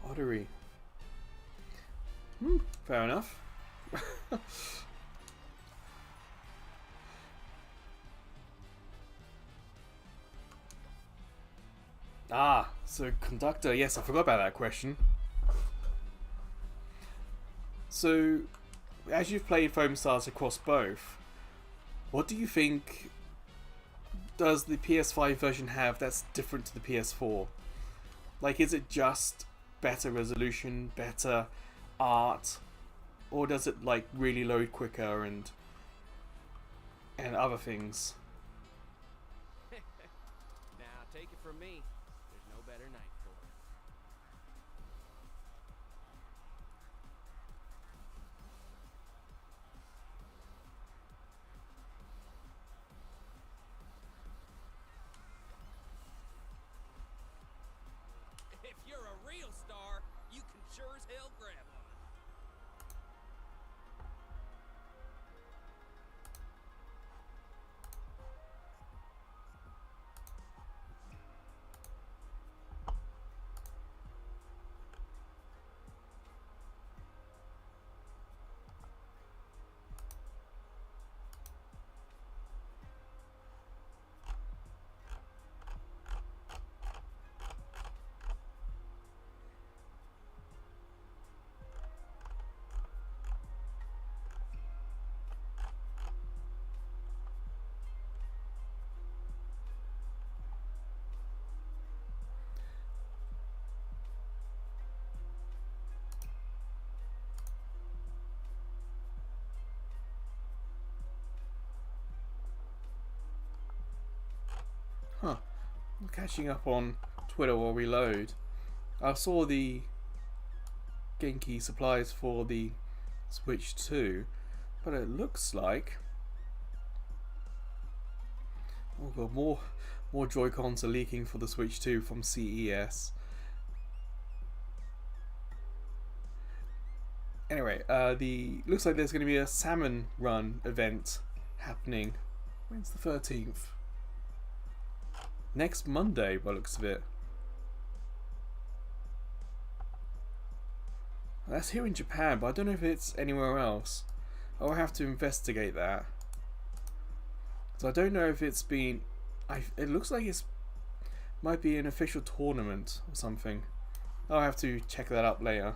Ottery. Fair enough. Ah, so Conductor, yes, I forgot about that question. So, as you've played FoamStars across both, what do you think does the PS5 version have that's different to the PS4? Like, is it just better resolution, better art, or does it like really load quicker and other things? Now, take it from me. There's no better night for it. If you're a real star, you can sure as hell grab one. Huh. I'm catching up on Twitter while we load. I saw the Genki supplies for the Switch 2, but it looks like oh god, More Joy-Cons are leaking for the Switch 2 from CES. Anyway, looks like there's going to be a Salmon Run event happening. When's the 13th? Next Monday, by the looks of it. That's here in Japan, but I don't know if it's anywhere else. I'll have to investigate that. So I don't know if it's been... it looks like it's might be an official tournament or something. I'll have to check that up later.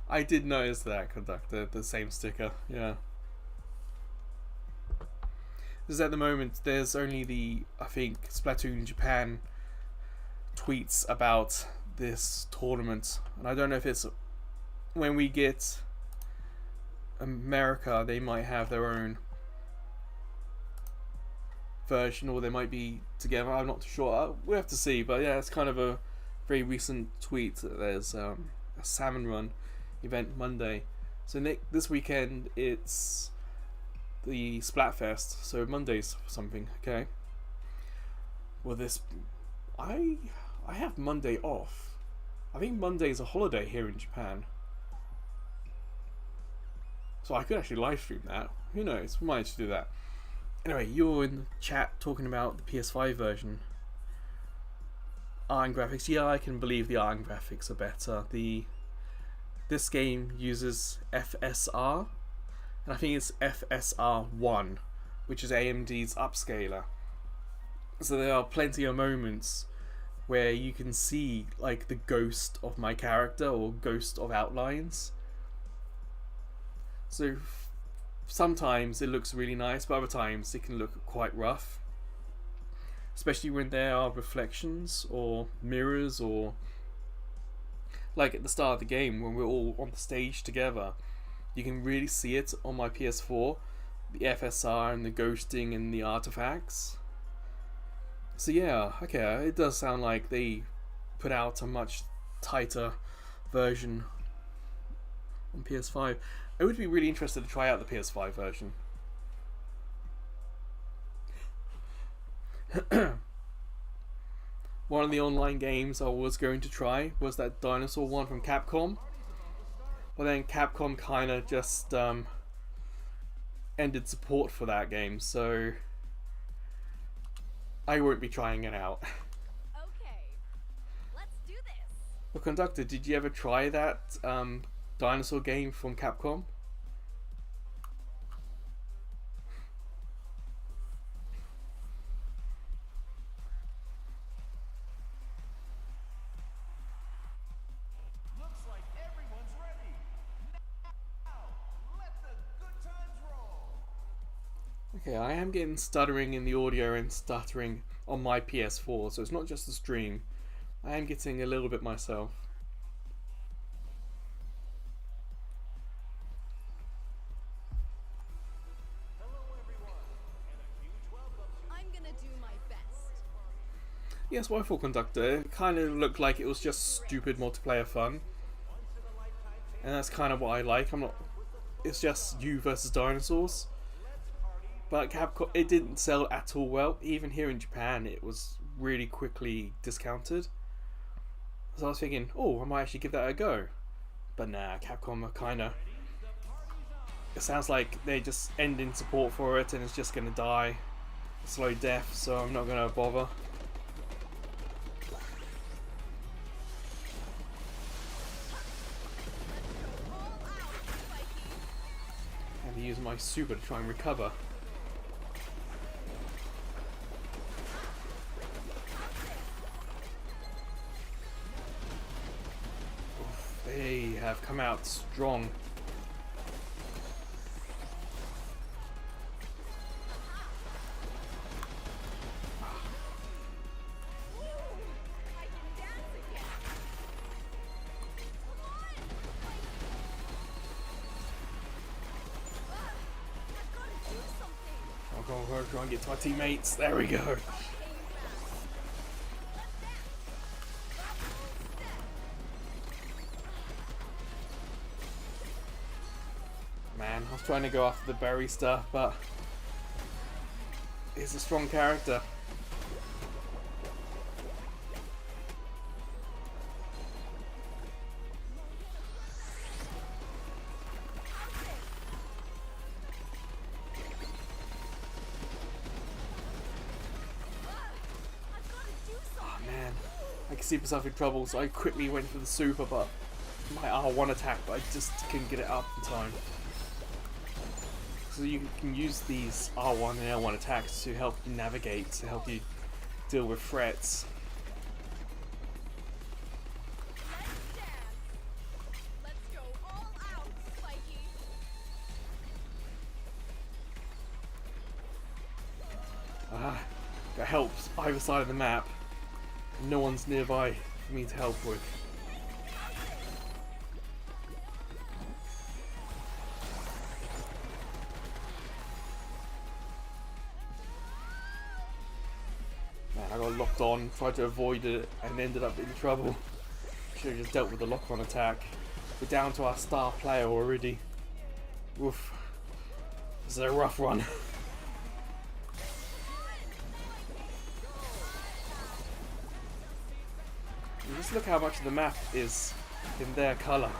I did notice that, Conductor, the same sticker, yeah. Because at the moment there's only the, I think, Splatoon Japan tweets about this tournament, and I don't know if it's when we get America, they might have their own version, or they might be together. I'm not too sure. We'll have to see, but yeah, it's kind of a very recent tweet that there's a Salmon Run event Monday. So this weekend it's the Splatfest, so Monday's something. Okay. Well, I have Monday off. I think Monday's a holiday here in Japan, so I could actually live stream that. Who knows? We might have to do that. Anyway, you're in the chat talking about the PS5 version. Art and graphics. Yeah, I can believe the art and graphics are better. This game uses FSR, and I think it's FSR1, which is AMD's upscaler. So there are plenty of moments where you can see like the ghost of my character or ghost of outlines. So sometimes it looks really nice, but other times it can look quite rough. Especially when there are reflections or mirrors, or like at the start of the game when we're all on the stage together. You can really see it on my PS4, the FSR and the ghosting and the artifacts. So yeah, okay, it does sound like they put out a much tighter version on PS5. I would be really interested to try out the PS5 version. One of the online games I was going to try was that dinosaur one from Capcom. But then Capcom kind of just ended support for that game, so I won't be trying it out. Okay, let's do this. Well, Conductor, did you ever try that dinosaur game from Capcom? Looks like everyone's ready. Now, let the good times roll. Okay, I am getting stuttering in the audio and stuttering on my PS4, so it's not just the stream. I am getting a little bit myself. Hello, everyone, and a huge welcome to I'm gonna do my best. Yes, well, I thought, Conductor, it kind of looked like it was just stupid multiplayer fun. And that's kind of what I like. It's just you versus dinosaurs. But Capcom, it didn't sell at all well. Even here in Japan, it was really quickly discounted. So I was thinking, oh, I might actually give that a go. But nah, Capcom are kind of... It sounds like they're just ending support for it and it's just going to die a slow death, so I'm not going to bother. And use my super to try and recover. They have come out strong. I can dance again. Come on, I've got to do something. I'll go try and get to my teammates. There we go. Man, I was trying to go after the berry stuff, but he's a strong character. Oh man, I can see myself in trouble, so I quickly went for the super, but my R1 attack, but I just couldn't get it up in time. So you can use these R1 and L1 attacks to help you navigate, to help you deal with threats. Let's go all out, Spiky. Got help either side of the map. No one's nearby for me to help with. Man, I got locked on, tried to avoid it, and ended up in trouble. Should have just dealt with the lock-on attack. We're down to our star player already. Oof. This is a rough one. And just look how much of the map is in their colour.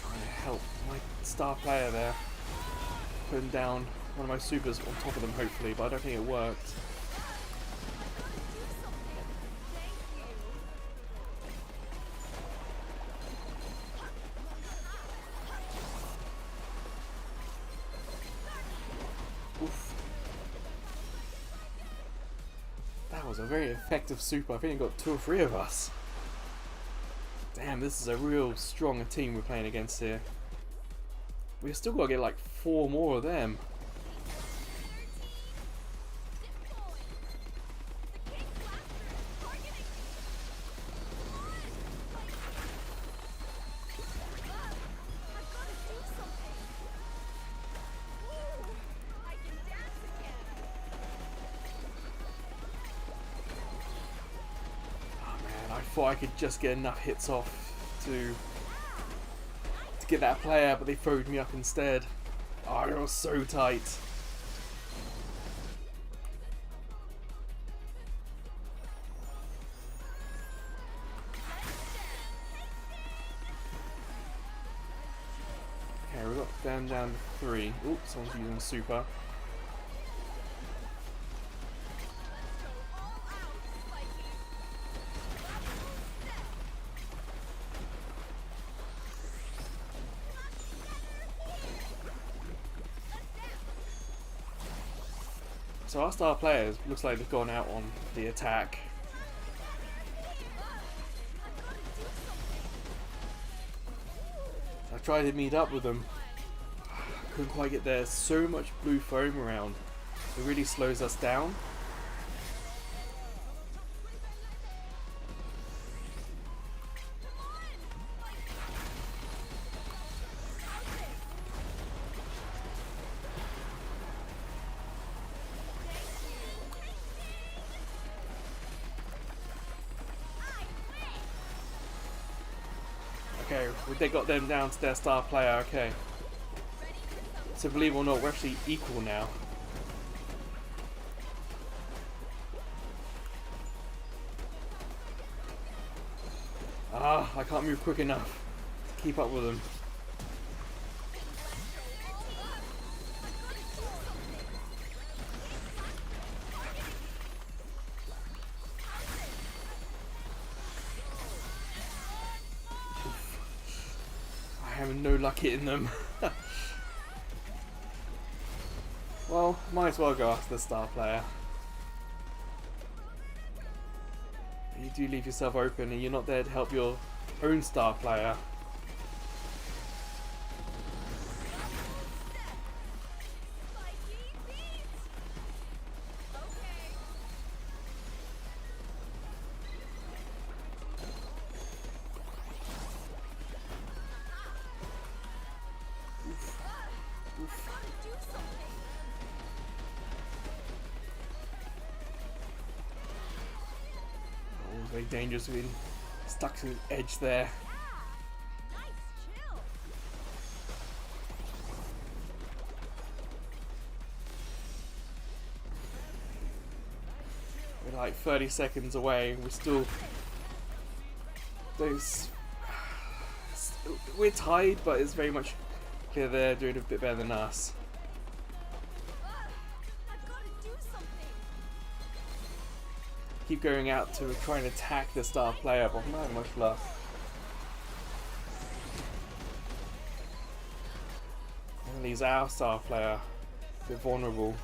Trying to help my star player there. Putting down one of my supers on top of them, hopefully, but I don't think it worked. Oof. That was a very effective super. I think it got 2 or 3 of us. Damn, this is a real strong team we're playing against here. We've still got to get like 4 more of them. I thought I could just get enough hits off to get that player, but they throwed me up instead. Oh, it was so tight. Okay, we got them down to 3. Oops, someone's using super. So our star players looks like they've gone out on the attack. I tried to meet up with them. Couldn't quite get there. So much blue foam around. It really slows us down. Okay, they got them down to their star player, okay. So believe it or not, we're actually equal now. Ah, I can't move quick enough to keep up with them. I have no luck hitting them. Well, might as well go after the star player. You do leave yourself open and you're not there to help your own star player. very dangerous, being stuck to the edge there. Nice chill. We're like 30 seconds away. We're still those. We're tied, but it's very much clear they're doing a bit better than us. I've got to do something. Keep going out to try and attack the star player, but I'm not having much luck. And leaves our star player a bit vulnerable.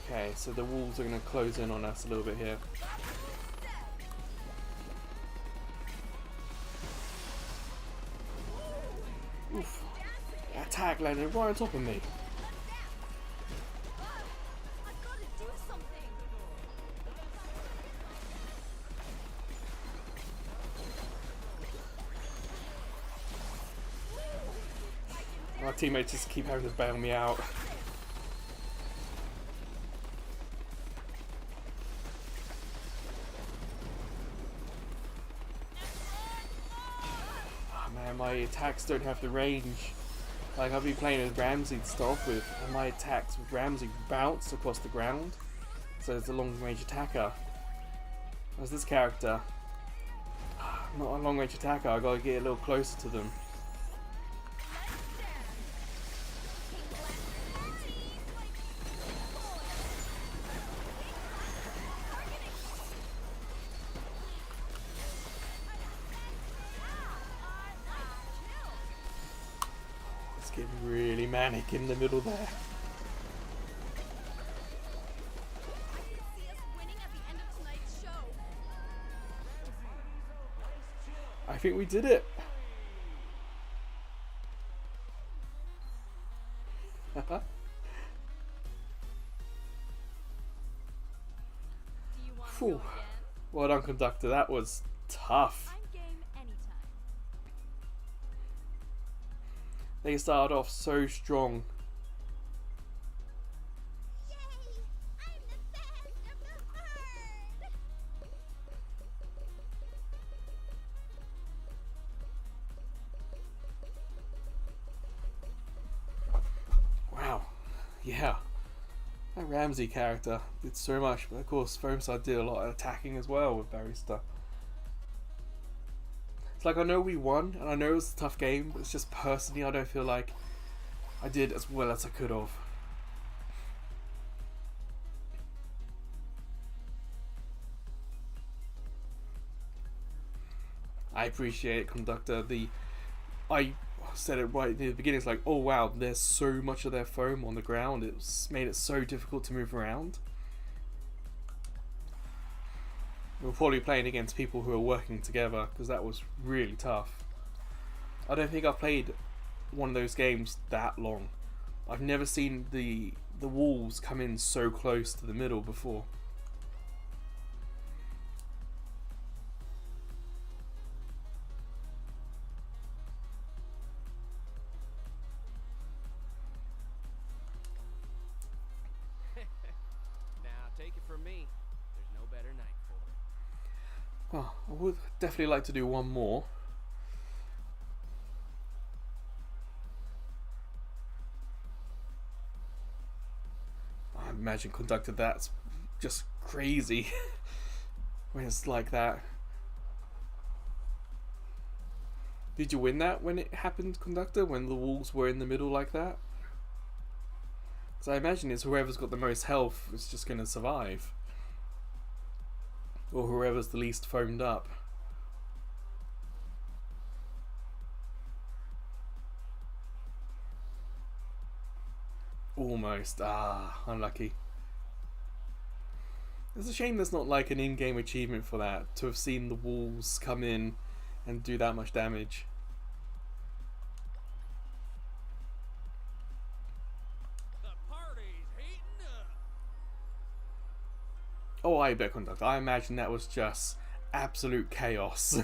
Okay, so the wolves are going to close in on us a little bit here. Oof. Attack landed right on top of me. I've got to do something. My teammates just keep having to bail me out. Oh man, my attacks don't have the range. Like, I've been playing as Ramsey to start off with, and my attacks with Ramsey bounce across the ground, so it's a long range attacker. Whereas this character, not a long range attacker, I gotta get a little closer to them. It's getting really manic in the middle there. I can see us winning at the end of tonight's show. I think we did it. Do you want to Phew. go again? Well done, conductor. That was tough. I'm game anytime. They started off so strong. Yay! I'm the best of the herd! Wow. Yeah. That Ramsey character did so much, but of course FoamStars did a lot of attacking as well with Barrister. It's like, I know we won, and I know it was a tough game, but it's just personally I don't feel like I did as well as I could have. I appreciate it, conductor. I said it right near the beginning. It's like, oh wow, there's so much of their foam on the ground. It's made it so difficult to move around. We're probably playing against people who are working together, because that was really tough. I don't think I've played one of those games that long. I've never seen the walls come in so close to the middle before. Now, take it from me. There's no better night for it. Well, I would definitely like to do one more. I imagine conductor, that's just crazy when it's like that. Did you win that when it happened, conductor, when the walls were in the middle like that? Because I imagine it's whoever's got the most health is just going to survive. Or whoever's the least foamed up. Almost. Ah, unlucky. It's a shame there's not like an in-game achievement for that, to have seen the walls come in and do that much damage. The party's heating up. Oh, I bet, conductor. I imagine that was just absolute chaos.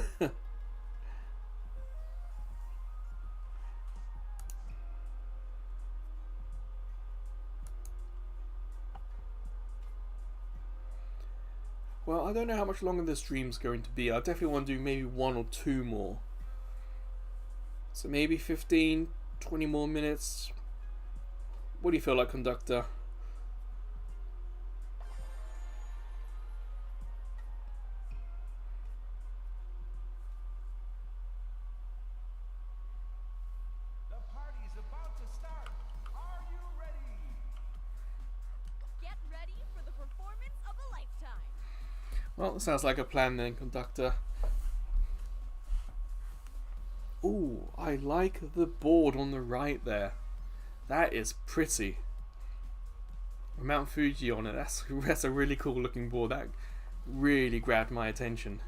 Well, I don't know how much longer this stream's going to be. I definitely want to do maybe 1 or 2 more. So maybe 15, 20 more minutes. What do you feel like, conductor? The party's about to start. Are you ready? Get ready for the performance of a lifetime. Well, that sounds like a plan then, conductor. Ooh, I like the board on the right there. That is pretty. Mount Fuji on it. That's a really cool looking board. That really grabbed my attention.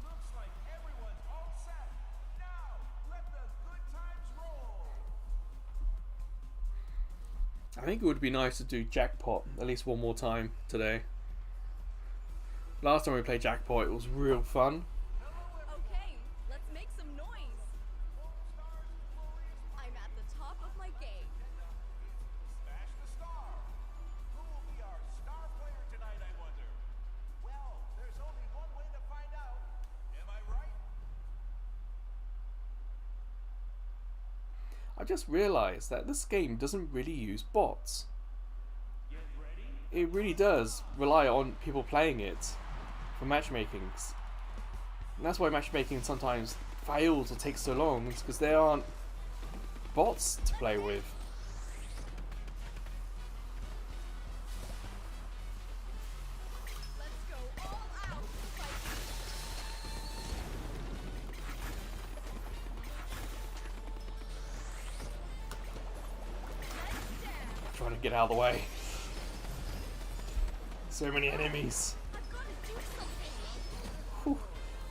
Looks like everyone's all set. Now, let the good times roll. I think it would be nice to do Jackpot at least one more time today. Last time we played Jackpot, it was real fun. Okay, let's make some noise. FoamStars glorious I'm at the top of my game. Smash the Star. Who will be our star player tonight, I wonder? Well, there's only one way to find out. Am I right? I just realised that this game doesn't really use bots. Get ready. It really does rely on people playing it for matchmaking. And that's why matchmaking sometimes fails or takes so long. It's because there aren't bots to play with. Let's go all out, Spikey. Let's dance. Trying to get out of the way. So many enemies. I've got to do something. Whew.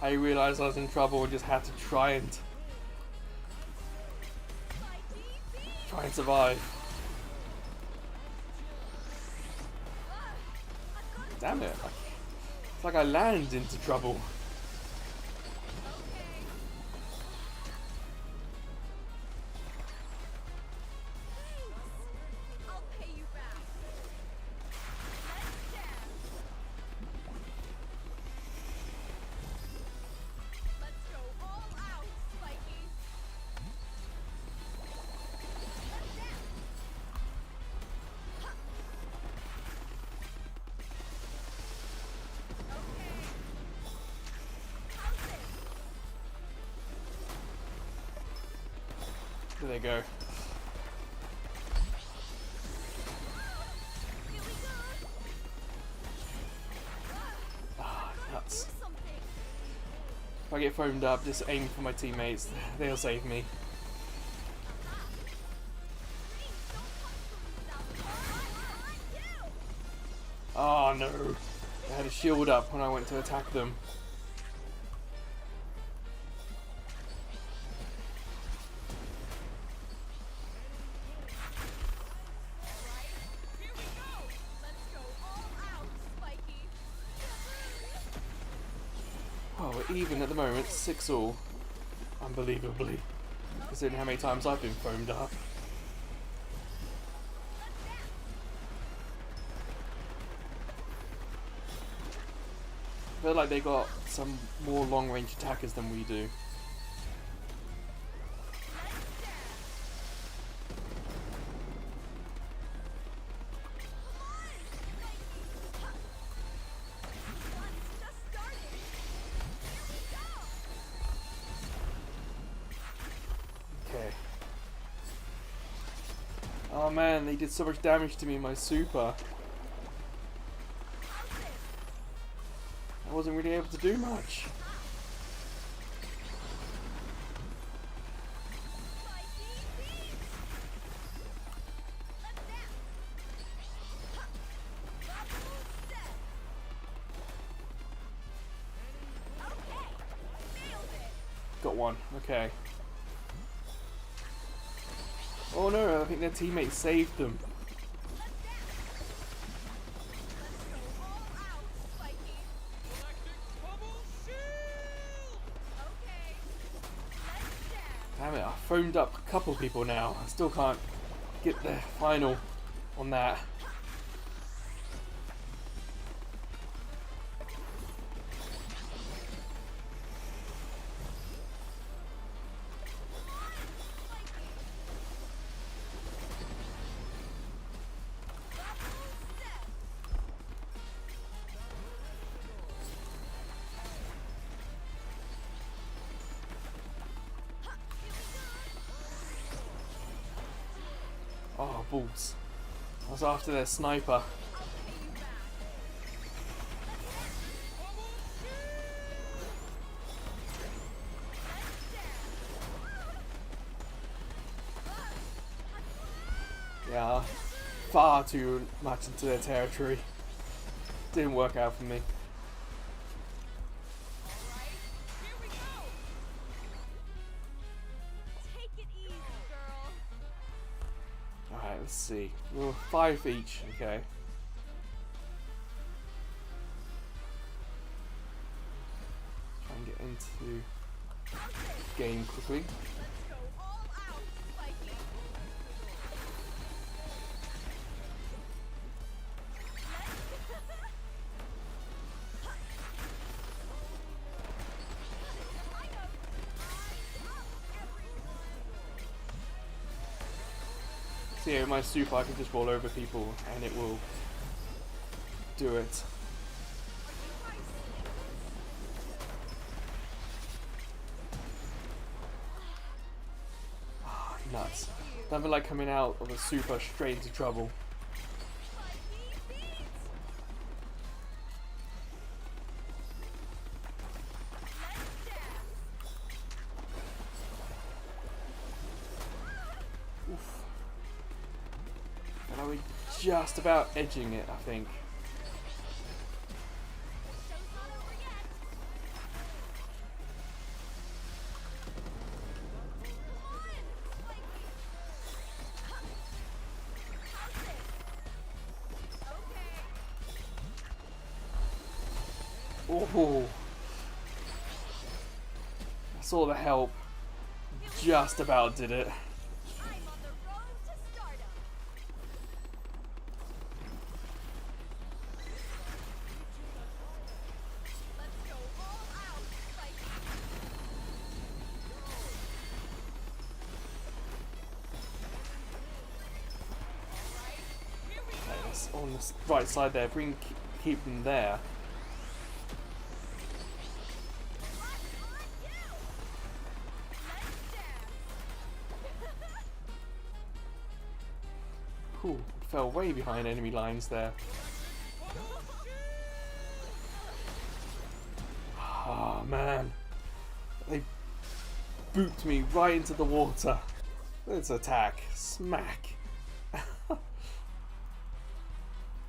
I realised I was in trouble and just had to try and Spikey, survive. I've got to Damn it. It's like I land into trouble. Okay. Thanks. I'll pay you back. Let's dance. Let's go all out, Spikey. Let's dance. Okay. How's this? There they go. Here we go. Ah, nuts. Do something. If I get foamed up, just aim for my teammates. They'll save me. Oh no. I had a shield up when I went to attack them. Here we go. Let's go all out, Spikey. Oh, we're even at the moment, 6-all. Unbelievably. Considering how many times I've been foamed up. I feel like they got some more long-range attackers than we do. Okay. Oh man, they did so much damage to me in my super. I wasn't really able to do much. Got one, okay. Oh no, I think their teammates saved them. Damn it, I foamed up a couple people now. I still can't get the final on that. Oh, balls. I was after their sniper. Yeah, far too much into their territory. Didn't work out for me. Take it easy, girl. Alright, let's see. Well, 5 each, okay. Try and get into game quickly. Let's go all out, Spikey. So yeah, with my super I can just roll over people and it will do it. Ah, nuts. Never like coming out of a super straight into trouble. Oof. And are we just about edging it, I think. Show's not over yet. Come on, Spikey. How's this? Okay. Oh, I saw the help. Just about did it. I'm on the road to stardom. Let's go all out, Spikey. Okay, that's on the right side there. Bring, keep them there. Ooh, fell way behind enemy lines there. Oh man, they booped me right into the water. Let's attack, smack.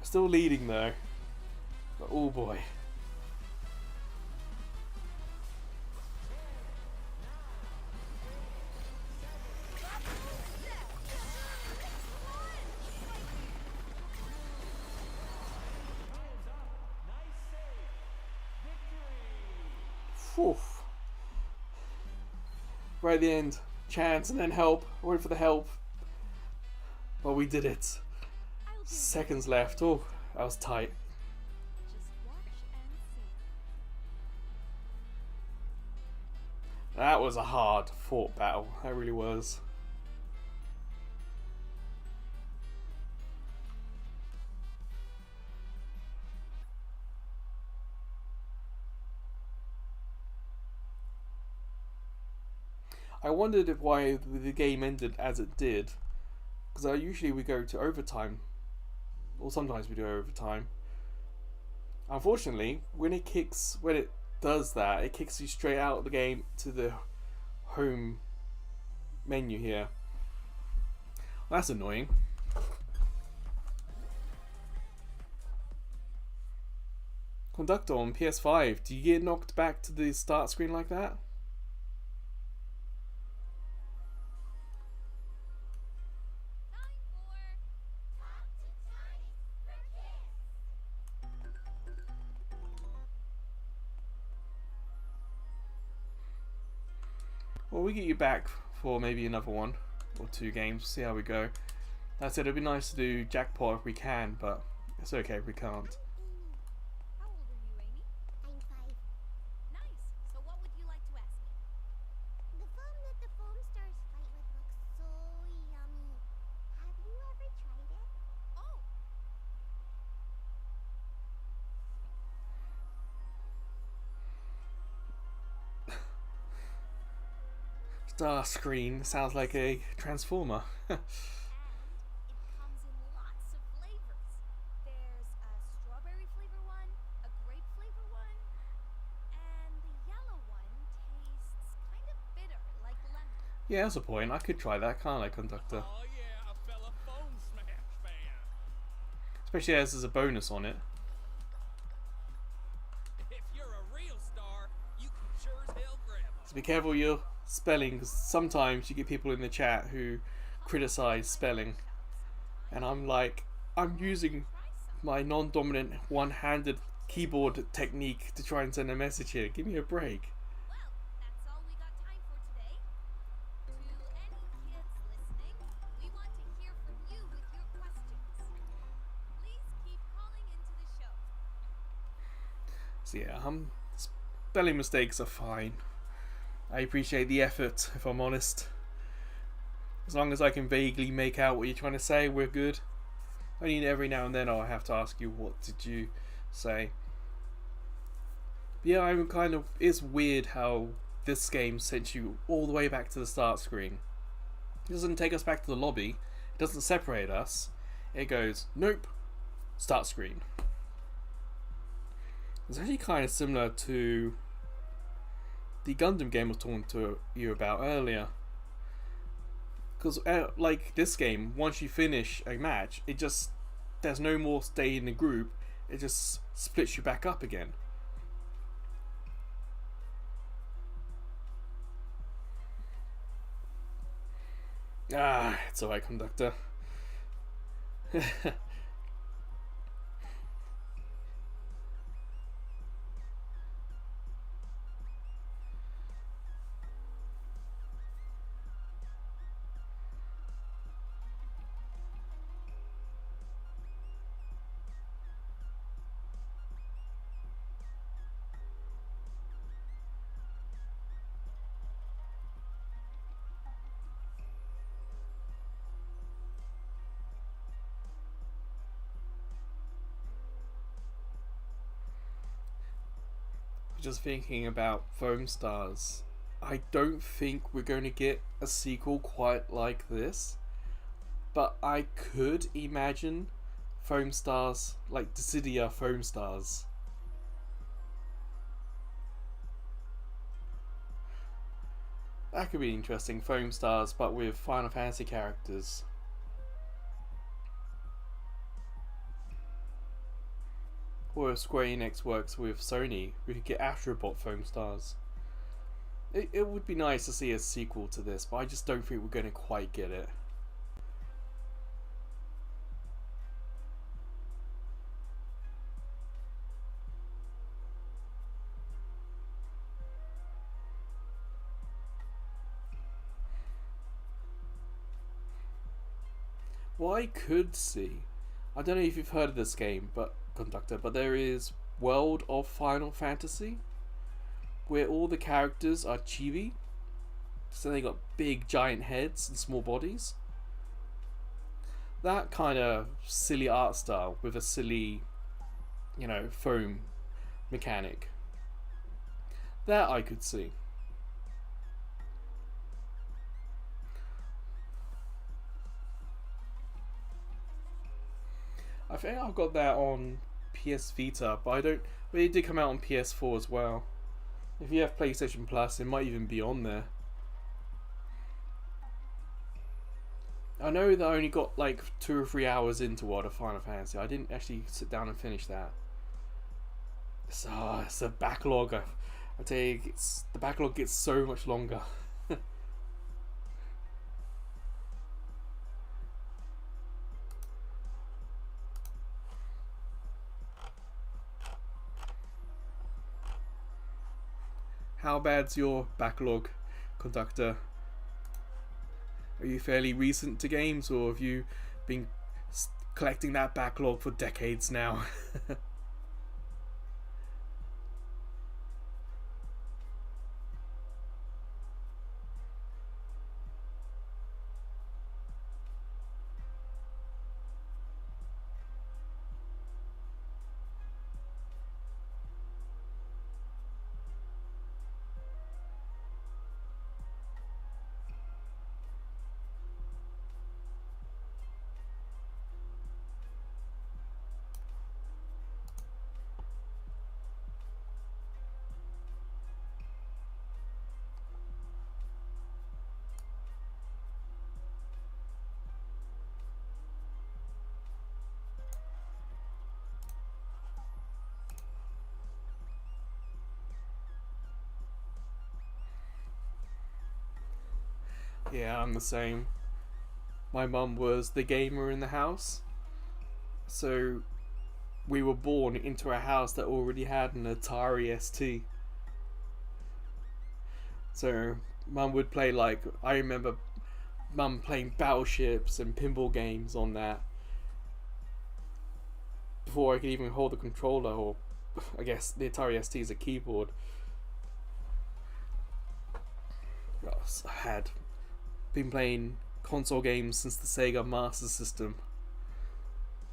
Still leading though, but oh boy. Whew. Right at the end, chance and then help. Wait for the help. But we did it. I'll do Seconds left. Oh, that was tight. Just watch and see. That was a hard fought battle. That really was. I wondered if why the game ended as it did, because usually we go to overtime, or sometimes we do overtime. Unfortunately, when it does that, it kicks you straight out of the game to the home menu here. Well, that's annoying. Conductor on PS5, do you get knocked back to the start screen like that? Well, we get you back for maybe another one or two games. See how we go. I said it'd be nice to do jackpot if we can, but it's okay if we can't. How old are you, Amy? I'm 5. Nice. So what would you like to ask me? The foam that the FoamStars fight with looks so yummy. Have you ever tried it? Oh, Star screen sounds like a transformer. and it comes in lots of flavors. There's a strawberry flavor one, a grape flavor one, and the yellow one tastes kind of bitter, like lemon. Yeah, that's a point. I could try that, can't I, Conductor? Oh yeah, a fella Foam Smash fan. Especially as there's a bonus on it. If you're a real star, you can sure as hell grab 'em. So be careful with your spelling, because sometimes you get people in the chat who criticize spelling. And I'm like, I'm using my non-dominant one-handed keyboard technique to try and send a message here. Give me a break. Well, that's all we got time for today. To any kids listening, we want to hear from you with your questions. Please keep calling into the show. So yeah, spelling mistakes are fine. I appreciate the effort, if I'm honest. As long as I can vaguely make out what you're trying to say, we're good. Only every now and then I'll have to ask you, what did you say? But yeah, I'm kind of... It's weird how this game sent you all the way back to the start screen. It doesn't take us back to the lobby. It doesn't separate us. It goes, nope, start screen. It's actually kind of similar to the Gundam game I was talking to you about earlier. Because, like this game, once you finish a match, it just... There's no more stay in the group. It just splits you back up again. Ah, it's alright, Conductor. Just thinking about FoamStars, I don't think we're going to get a sequel quite like this, but I could imagine FoamStars, like Dissidia FoamStars. That could be interesting, FoamStars, but with Final Fantasy characters. Or if Square Enix works with Sony, we could get Astrobot FoamStars. It would be nice to see a sequel to this, but I just don't think we're going to quite get it. What I could see, I don't know if you've heard of this game, but Conductor, but there is World of Final Fantasy, where all the characters are chibi, so they got big giant heads and small bodies. That kind of silly art style with a silly, you know, foam mechanic. That I could see. I think I've got that on PS Vita, but I don't. But it did come out on PS4 as well. If you have PlayStation Plus, it might even be on there. I know that I only got like 2 or 3 hours into World of Final Fantasy. I didn't actually sit down and finish that. It's a backlog. I tell you, the backlog gets so much longer. How bad's your backlog, Conductor? Are you fairly recent to games, or have you Been collecting that backlog for decades now. Yeah, I'm the same. My mum was the gamer in the house, so we were born into a house that already had an Atari ST. So mum would play, like, I remember mum playing battleships and pinball games on that before I could even hold the controller, or I guess the Atari ST is a keyboard. I had been playing console games since the Sega Master System,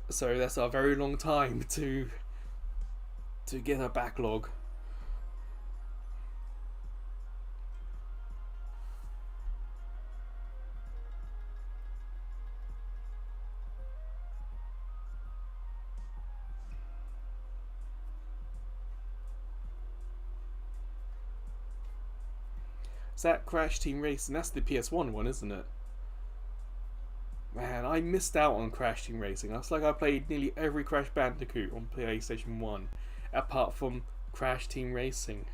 so that's a very long time to get a backlog. Is that Crash Team Racing? That's the PS1 one, isn't it? Man, I missed out on Crash Team Racing. That's like I played nearly every Crash Bandicoot on PlayStation 1, apart from Crash Team Racing.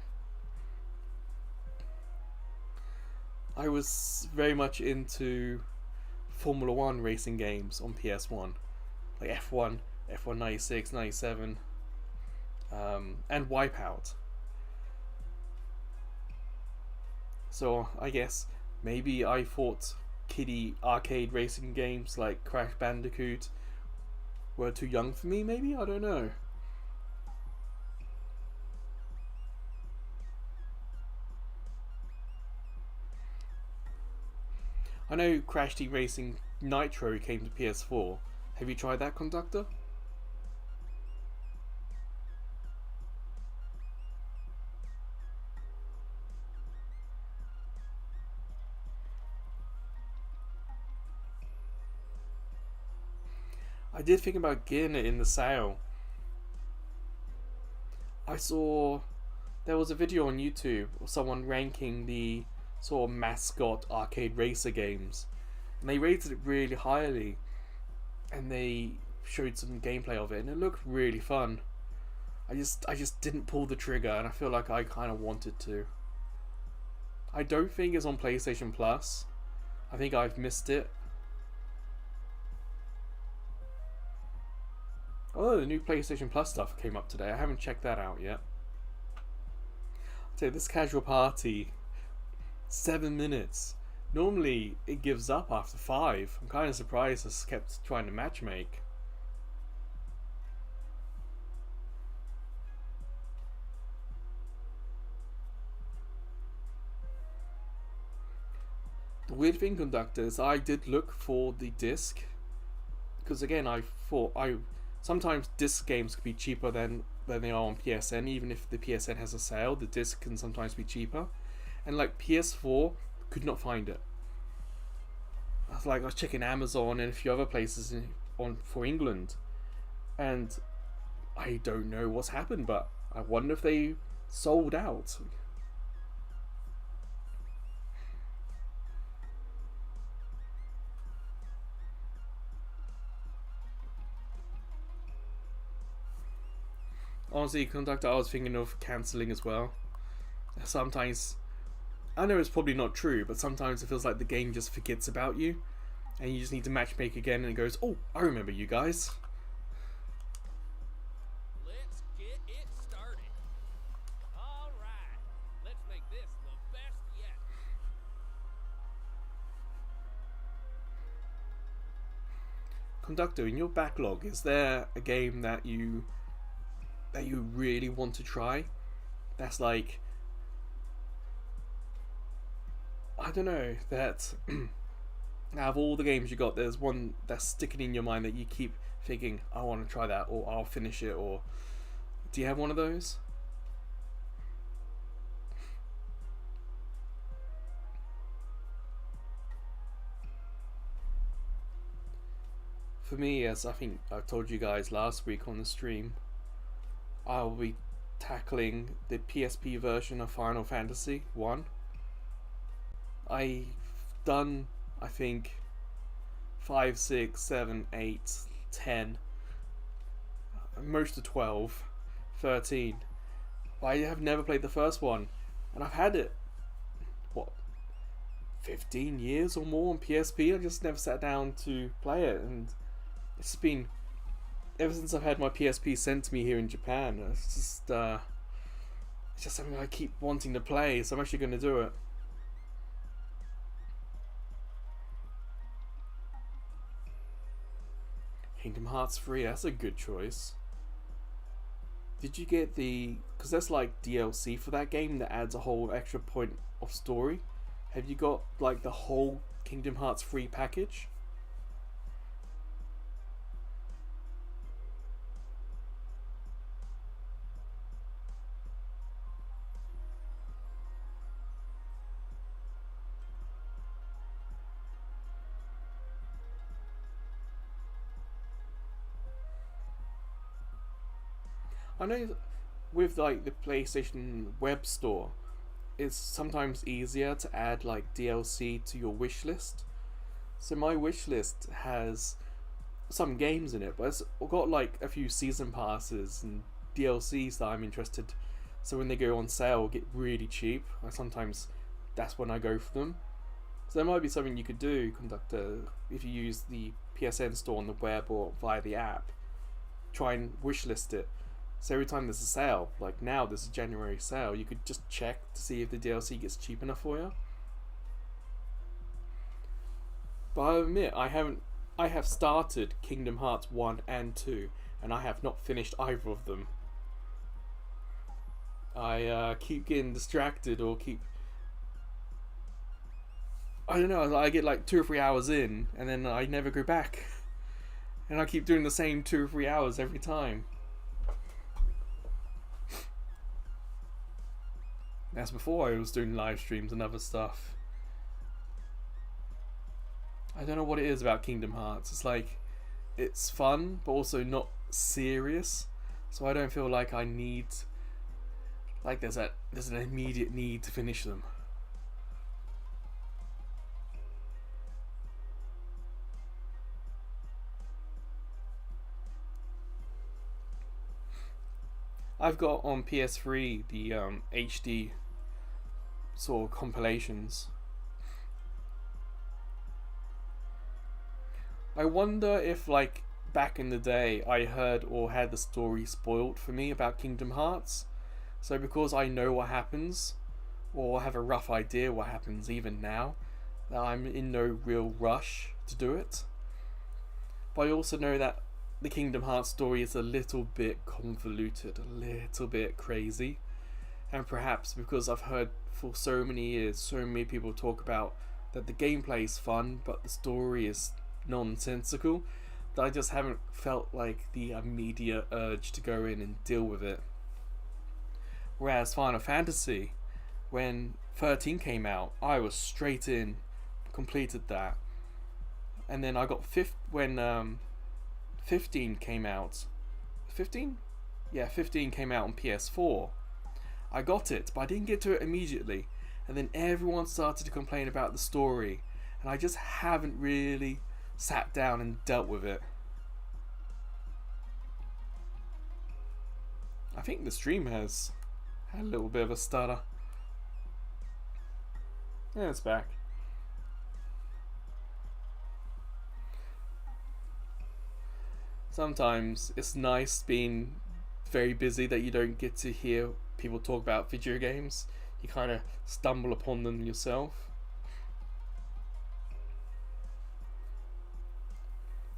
I was very much into Formula 1 racing games on PS1, like F1, F1 96, 97, and Wipeout. So I guess maybe I thought kiddie arcade racing games like Crash Bandicoot were too young for me, maybe? I don't know. I know Crash Team Racing Nitro came to PS4. Have you tried that, Conductor? I did think about getting it in the sale. I saw there was a video on YouTube of someone ranking the sort of mascot arcade racer games, and they rated it really highly, and they showed some gameplay of it, and it looked really fun. I just didn't pull the trigger, and I feel like I kind of wanted to. I don't think it's on PlayStation Plus. I think I've missed it. Oh, the new PlayStation Plus stuff came up today. I haven't checked that out yet. So this casual party, 7 minutes. Normally it gives up after 5. I'm kind of surprised it's kept trying to matchmake. The weird thing, Conductor, is I did look for the disc, because again I thought sometimes disc games could be cheaper than they are on PSN. Even if the PSN has a sale, the disc can sometimes be cheaper. And like PS4, could not find it. I was checking Amazon and a few other places for England, and I don't know what's happened, but I wonder if they sold out. Honestly, Conductor, I was thinking of cancelling as well. Sometimes, I know it's probably not true, but sometimes it feels like the game just forgets about you, and you just need to matchmake again, and it goes, oh, I remember you guys. Let's get it started. All right, let's make this the best yet. Conductor, in your backlog, is there a game that you really want to try? That's like, I don't know, that out of all the games you got, there's one that's sticking in your mind that you keep thinking, I want to try that, or I'll finish it, or do you have one of those? For me, as I think I told you guys last week on the stream, I'll be tackling the PSP version of Final Fantasy 1. I've done, I think, 5, 6, 7, 8, 10, most of 12, 13. But I have never played the first one, and I've had it, what, 15 years or more on PSP. I just never sat down to play it, and it's been ever since I've had my PSP sent to me here in Japan. It's just something I keep wanting to play, so I'm actually going to do it. Kingdom Hearts 3, that's a good choice. Did you get the... because that's like DLC for that game that adds a whole extra point of story. Have you got like the whole Kingdom Hearts 3 package? I know with like the PlayStation web store, it's sometimes easier to add like DLC to your wish list. So my wish list has some games in it, but it's got like a few season passes and DLCs that I'm interested. So when they go on sale, get really cheap. Sometimes that's when I go for them. So there might be something you could do, Conductor, if you use the PSN store on the web or via the app. Try and wish list it. So every time there's a sale, like now there's a January sale, you could just check to see if the DLC gets cheap enough for you. But I admit, I have started Kingdom Hearts 1 and 2, and I have not finished either of them. I keep getting distracted or keep... I don't know, I get like 2 or 3 hours in, and then I never go back. And I keep doing the same 2 or 3 hours every time. That's before I was doing live streams and other stuff. I don't know what it is about Kingdom Hearts. It's like, it's fun, but also not serious. So I don't feel like I need... like there's an immediate need to finish them. I've got on PS3 the HD sort of compilations. I wonder if like back in the day I heard or had the story spoiled for me about Kingdom Hearts. So because I know what happens, or have a rough idea what happens even now, that I'm in no real rush to do it. But I also know that the Kingdom Hearts story is a little bit convoluted, a little bit crazy. And perhaps because I've heard for so many years so many people talk about that the gameplay is fun but the story is nonsensical, that I just haven't felt like the immediate urge to go in and deal with it. Whereas Final Fantasy, when 13 came out, I was straight in, completed that. And then I got when 15 came out. 15? Yeah, 15 came out on PS4. I got it, but I didn't get to it immediately. And then everyone started to complain about the story. And I just haven't really sat down and dealt with it. I think the stream has had a little bit of a stutter. Yeah, it's back. Sometimes it's nice being very busy that you don't get to hear people talk about video games. You kind of stumble upon them yourself.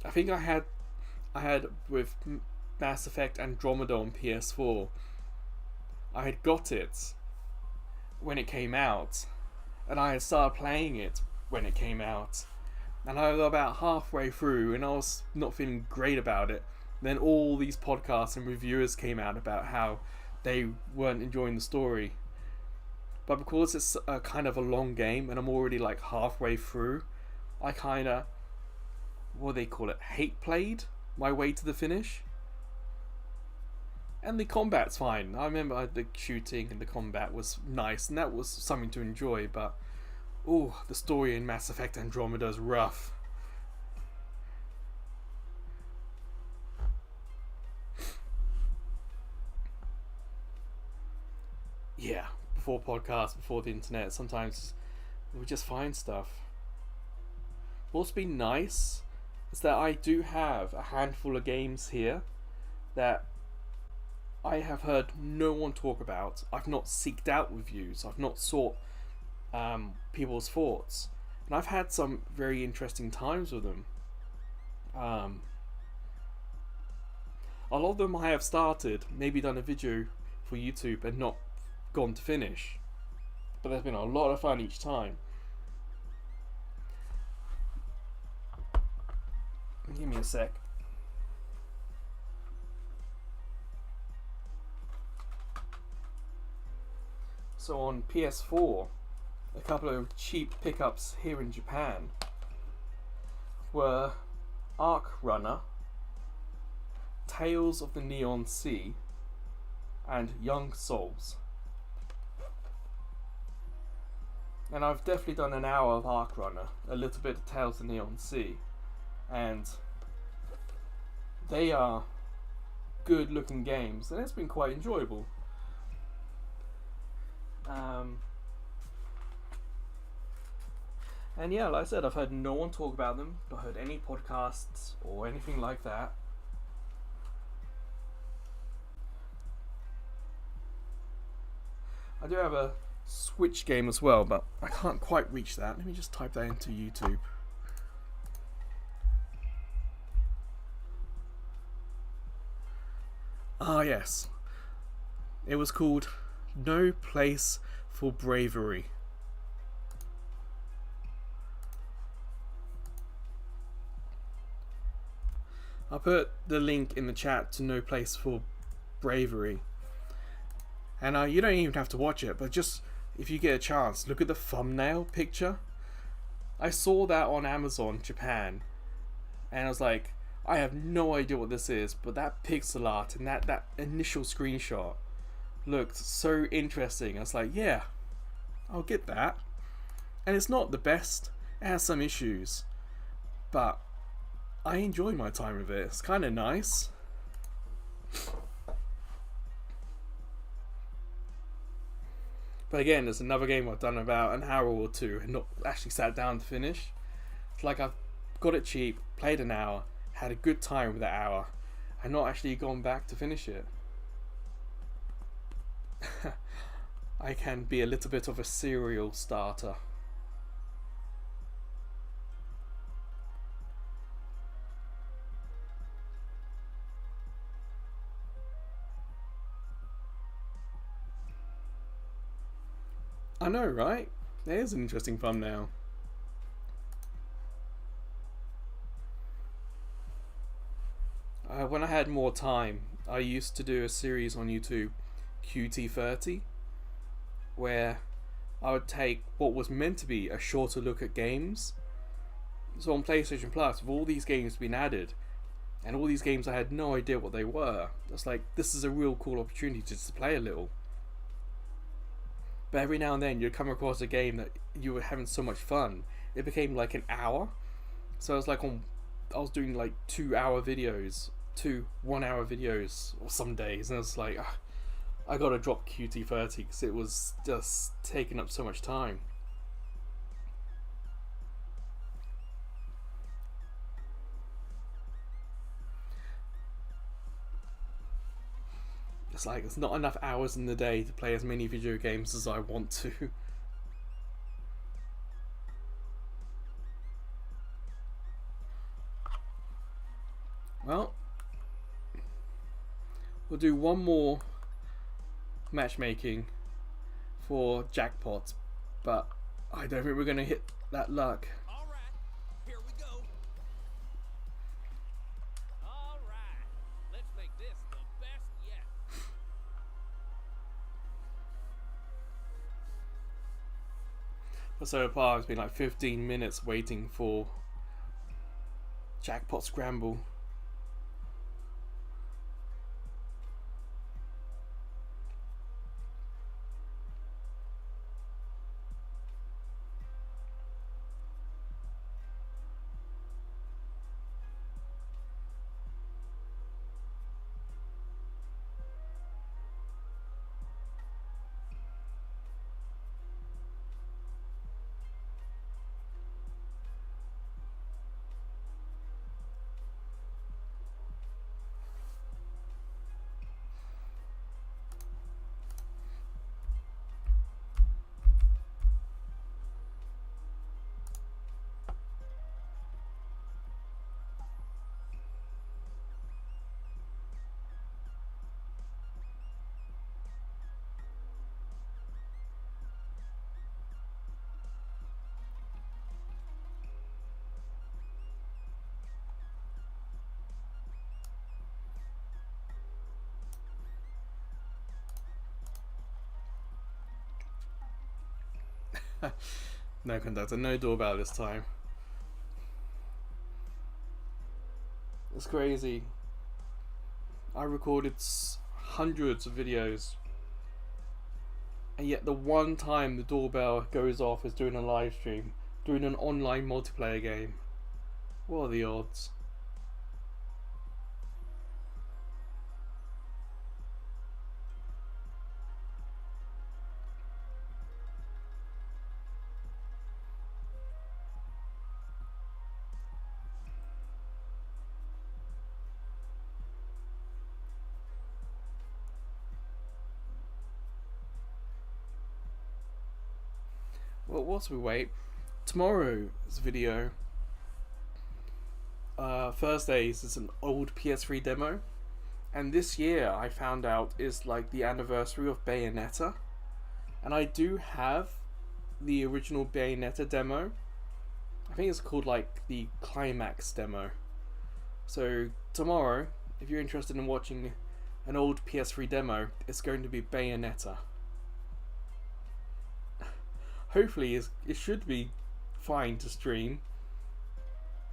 I think I had with Mass Effect Andromeda on PS4. I had got it when it came out, and I had started playing it when it came out, and I was about halfway through, and I was not feeling great about it. Then all these podcasts and reviewers came out about how they weren't enjoying the story. But because it's a kind of a long game, and I'm already like halfway through, I kind of, what do they call it, hate played my way to the finish. And the combat's fine. I remember the shooting and the combat was nice, and that was something to enjoy, but the story in Mass Effect Andromeda is rough. Yeah, before podcasts, before the internet, sometimes we just find stuff. What's been nice is that I do have a handful of games here that I have heard no one talk about. I've not seeked out reviews. I've not sought people's thoughts, and I've had some very interesting times with them. A lot of them I have started, maybe done a video for YouTube and not gone to finish, but there's been a lot of fun each time. Give me a sec. So on PS4, a couple of cheap pickups here in Japan were Ark Runner, Tales of the Neon Sea, and Young Souls. And I've definitely done an hour of Ark Runner, a little bit of Tales of the Neon Sea, and they are good looking games, and it's been quite enjoyable. And yeah, like I said, I've heard no one talk about them, not heard any podcasts or anything like that. I do have a Switch game as well, but I can't quite reach that. Let me just type that into YouTube. Ah, yes. It was called No Place for Bravery. I'll put the link in the chat to No Place for Bravery. And you don't even have to watch it, but just if you get a chance, look at the thumbnail picture. I saw that on Amazon Japan, and I was like, I have no idea what this is, but that pixel art and that initial screenshot looked so interesting. I was like, yeah, I'll get that. And it's not the best, it has some issues, but I enjoy my time with it. It's kind of nice. But again, it's another game I've done about an hour or two and not actually sat down to finish. It's like I've got it cheap, played an hour, had a good time with that hour, and not actually gone back to finish it. I can be a little bit of a serial starter. I know, right? There's an interesting thumbnail. When I had more time, I used to do a series on YouTube, QT30, where I would take what was meant to be a shorter look at games. So on PlayStation Plus, with all these games being added, and all these games I had no idea what they were, it's like, this is a real cool opportunity just to play a little. But every now and then you'd come across a game that you were having so much fun, it became like an hour. So I was like I was doing like 2 hour videos, 2 1 hour videos, or some days, and I was like, I gotta drop QT30 because it was just taking up so much time. It's like, there's not enough hours in the day to play as many video games as I want to. Well, we'll do one more matchmaking for jackpots, but I don't think we're gonna hit that luck. All right, here we go. All right, let's make this the best yet. But so far, it's been like 15 minutes waiting for jackpot scramble. No conductor, no doorbell this time. It's crazy. I recorded hundreds of videos, and yet the one time the doorbell goes off is doing a live stream, doing an online multiplayer game. What are the odds? Well, whilst we wait, tomorrow's video, Thursdays, is an old PS3 demo, and this year I found out is like the anniversary of Bayonetta, and I do have the original Bayonetta demo. I think it's called like the Climax demo. So tomorrow, if you're interested in watching an old PS3 demo, it's going to be Bayonetta. Hopefully it should be fine to stream,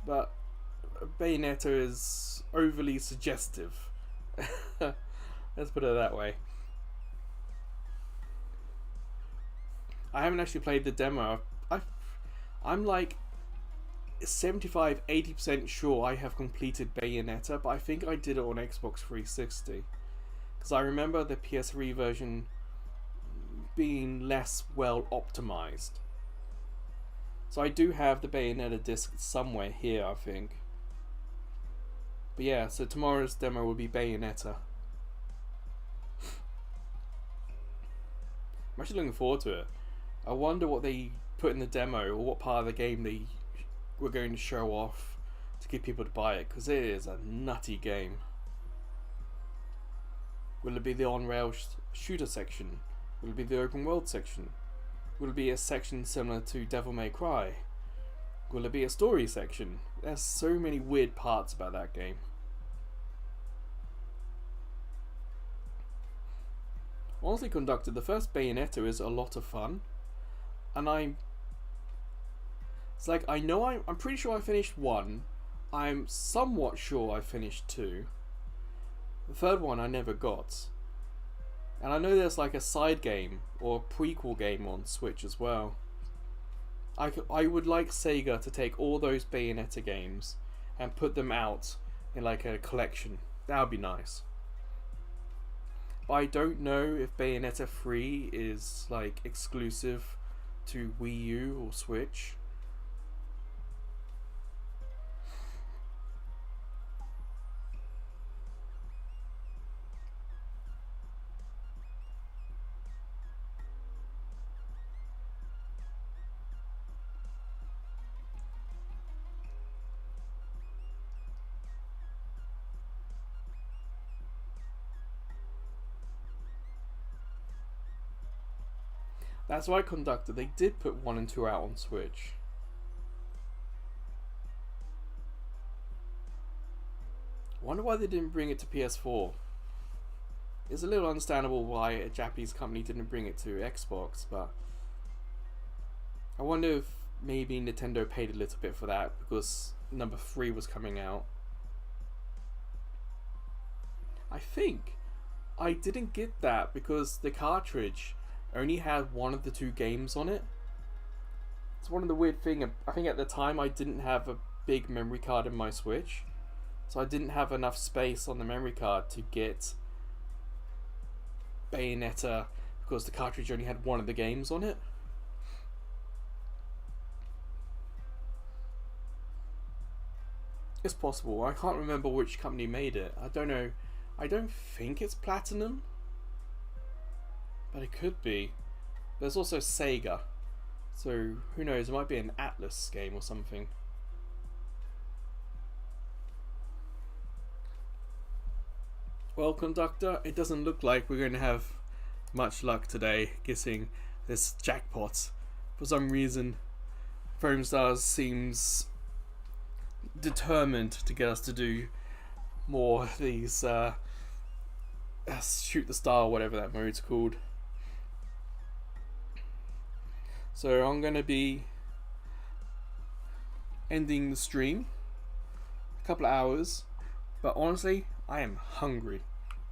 but Bayonetta is overly suggestive. Let's put it that way. I haven't actually played the demo. I'm like 75-80% sure I have completed Bayonetta, but I think I did it on Xbox 360, because I remember the PS3 version being less well optimized. So I do have the Bayonetta disc somewhere here, I think. But yeah, so tomorrow's demo will be Bayonetta. I'm actually looking forward to it. I wonder what they put in the demo, or what part of the game they were going to show off to get people to buy it, because it is a nutty game. Will it be the on-rail shooter section? Will it be the open world section? Will it be a section similar to Devil May Cry? Will it be a story section? There's so many weird parts about that game. Honestly, Conductor, the first Bayonetta is a lot of fun, and I'm pretty sure I finished 1. I'm somewhat sure I finished 2. The third one I never got. And I know there's like a side game or a prequel game on Switch as well. I would like Sega to take all those Bayonetta games and put them out in like a collection. That would be nice. But I don't know if Bayonetta 3 is like exclusive to Wii U or Switch. That's right, Conductor. They did put 1 and 2 out on Switch. Wonder why they didn't bring it to PS4. It's a little understandable why a Japanese company didn't bring it to Xbox, but I wonder if maybe Nintendo paid a little bit for that because number 3 was coming out. I think I didn't get that because the cartridge only had 1 of the 2 games on it. It's one of the weird things. I think at the time I didn't have a big memory card in my Switch, so I didn't have enough space on the memory card to get Bayonetta because the cartridge only had 1 of the games on it. It's possible. I can't remember which company made it. I don't know. I don't think it's Platinum, but it could be. There's also Sega, so who knows? It might be an Atlas game or something. Well, Conductor, it doesn't look like we're going to have much luck today getting this jackpot. For some reason, FoamStars seems determined to get us to do more of these shoot the star, whatever that mode's called. So I'm going to be ending the stream a couple of hours, but honestly I am hungry.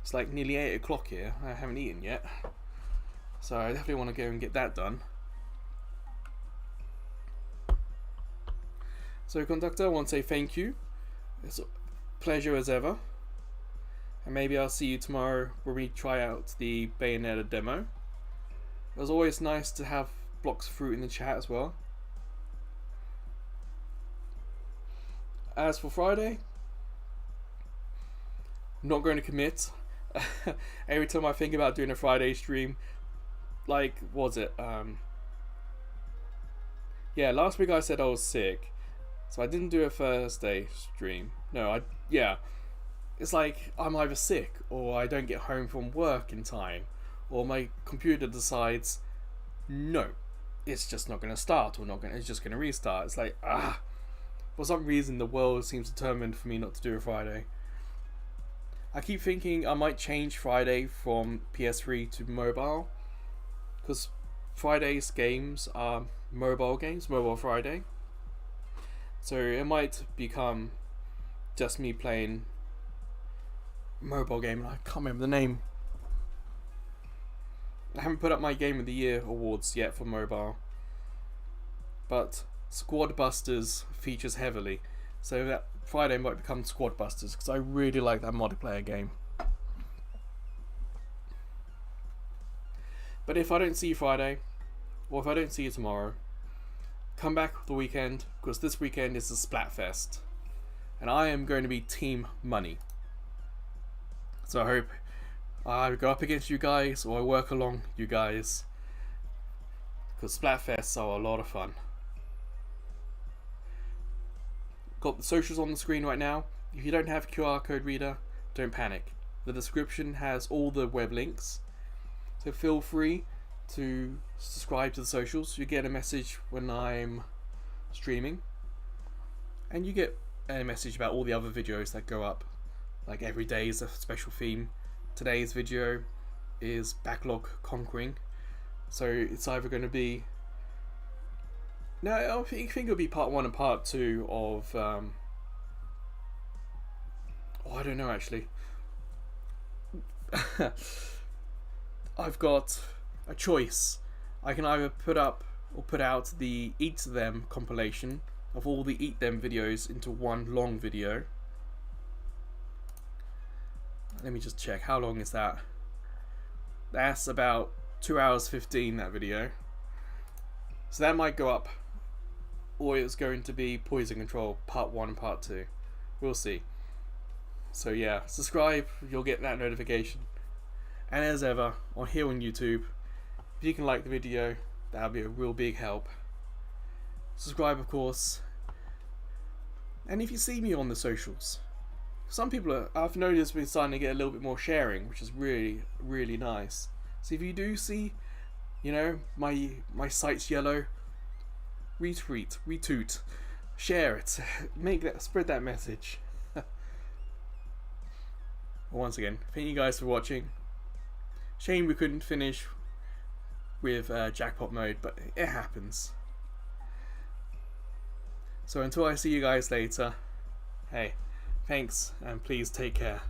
It's like nearly 8 o'clock here. I haven't eaten yet, so I definitely want to go and get that done. So Conductor, I want to say thank you. It's a pleasure as ever. And maybe I'll see you tomorrow where we try out the Bayonetta demo. It was always nice to have Blocks of Fruit in the chat as well. As for Friday, I'm not going to commit. Every time I think about doing a Friday stream, like, was it? Yeah, last week I said I was sick, so I didn't do a Thursday stream. No, yeah. It's like I'm either sick or I don't get home from work in time, or my computer decides, no, it's just not going to start, or it's just going to restart. It's like, for some reason the world seems determined for me not to do a Friday. I keep thinking I might change Friday from PS3 to mobile, because Friday's games are mobile games, Mobile Friday. So it might become just me playing mobile game. I can't remember the name. I haven't put up my Game of the Year awards yet for mobile, but Squad Busters features heavily, so that Friday might become Squad Busters because I really like that multiplayer game. But if I don't see you Friday, or if I don't see you tomorrow, come back the weekend, because this weekend is the Splatfest, and I am going to be Team Money. So I hope I go up against you guys, or I work along you guys, because Splatfests are a lot of fun. Got the socials on the screen right now. If you don't have a QR code reader, don't panic. The description has all the web links, so feel free to subscribe to the socials. You get a message when I'm streaming, and you get a message about all the other videos that go up. Like every day is a special theme. Today's video is backlog conquering, so it's either going to be, no, I think it'll be part 1 and part 2 of I don't know actually. I've got a choice. I can either put up or put out the Eat Them compilation of all the Eat Them videos into one long video. Let me just check, how long is that? That's about 2 hours 15, that video. So that might go up, or it's going to be Poison Control part 1 and part 2. We'll see. So yeah, subscribe, you'll get that notification. And as ever, on here on YouTube, if you can like the video, that'll be a real big help. Subscribe, of course. And if you see me on the socials, some people I've noticed we're starting to get a little bit more sharing, which is really, really nice. So if you do see You know, my site's yellow. Retweet, retweet, share it, spread that message. Once again, thank you guys for watching. Shame we couldn't finish with jackpot mode, but it happens. So until I see you guys later, hey, thanks and please take care.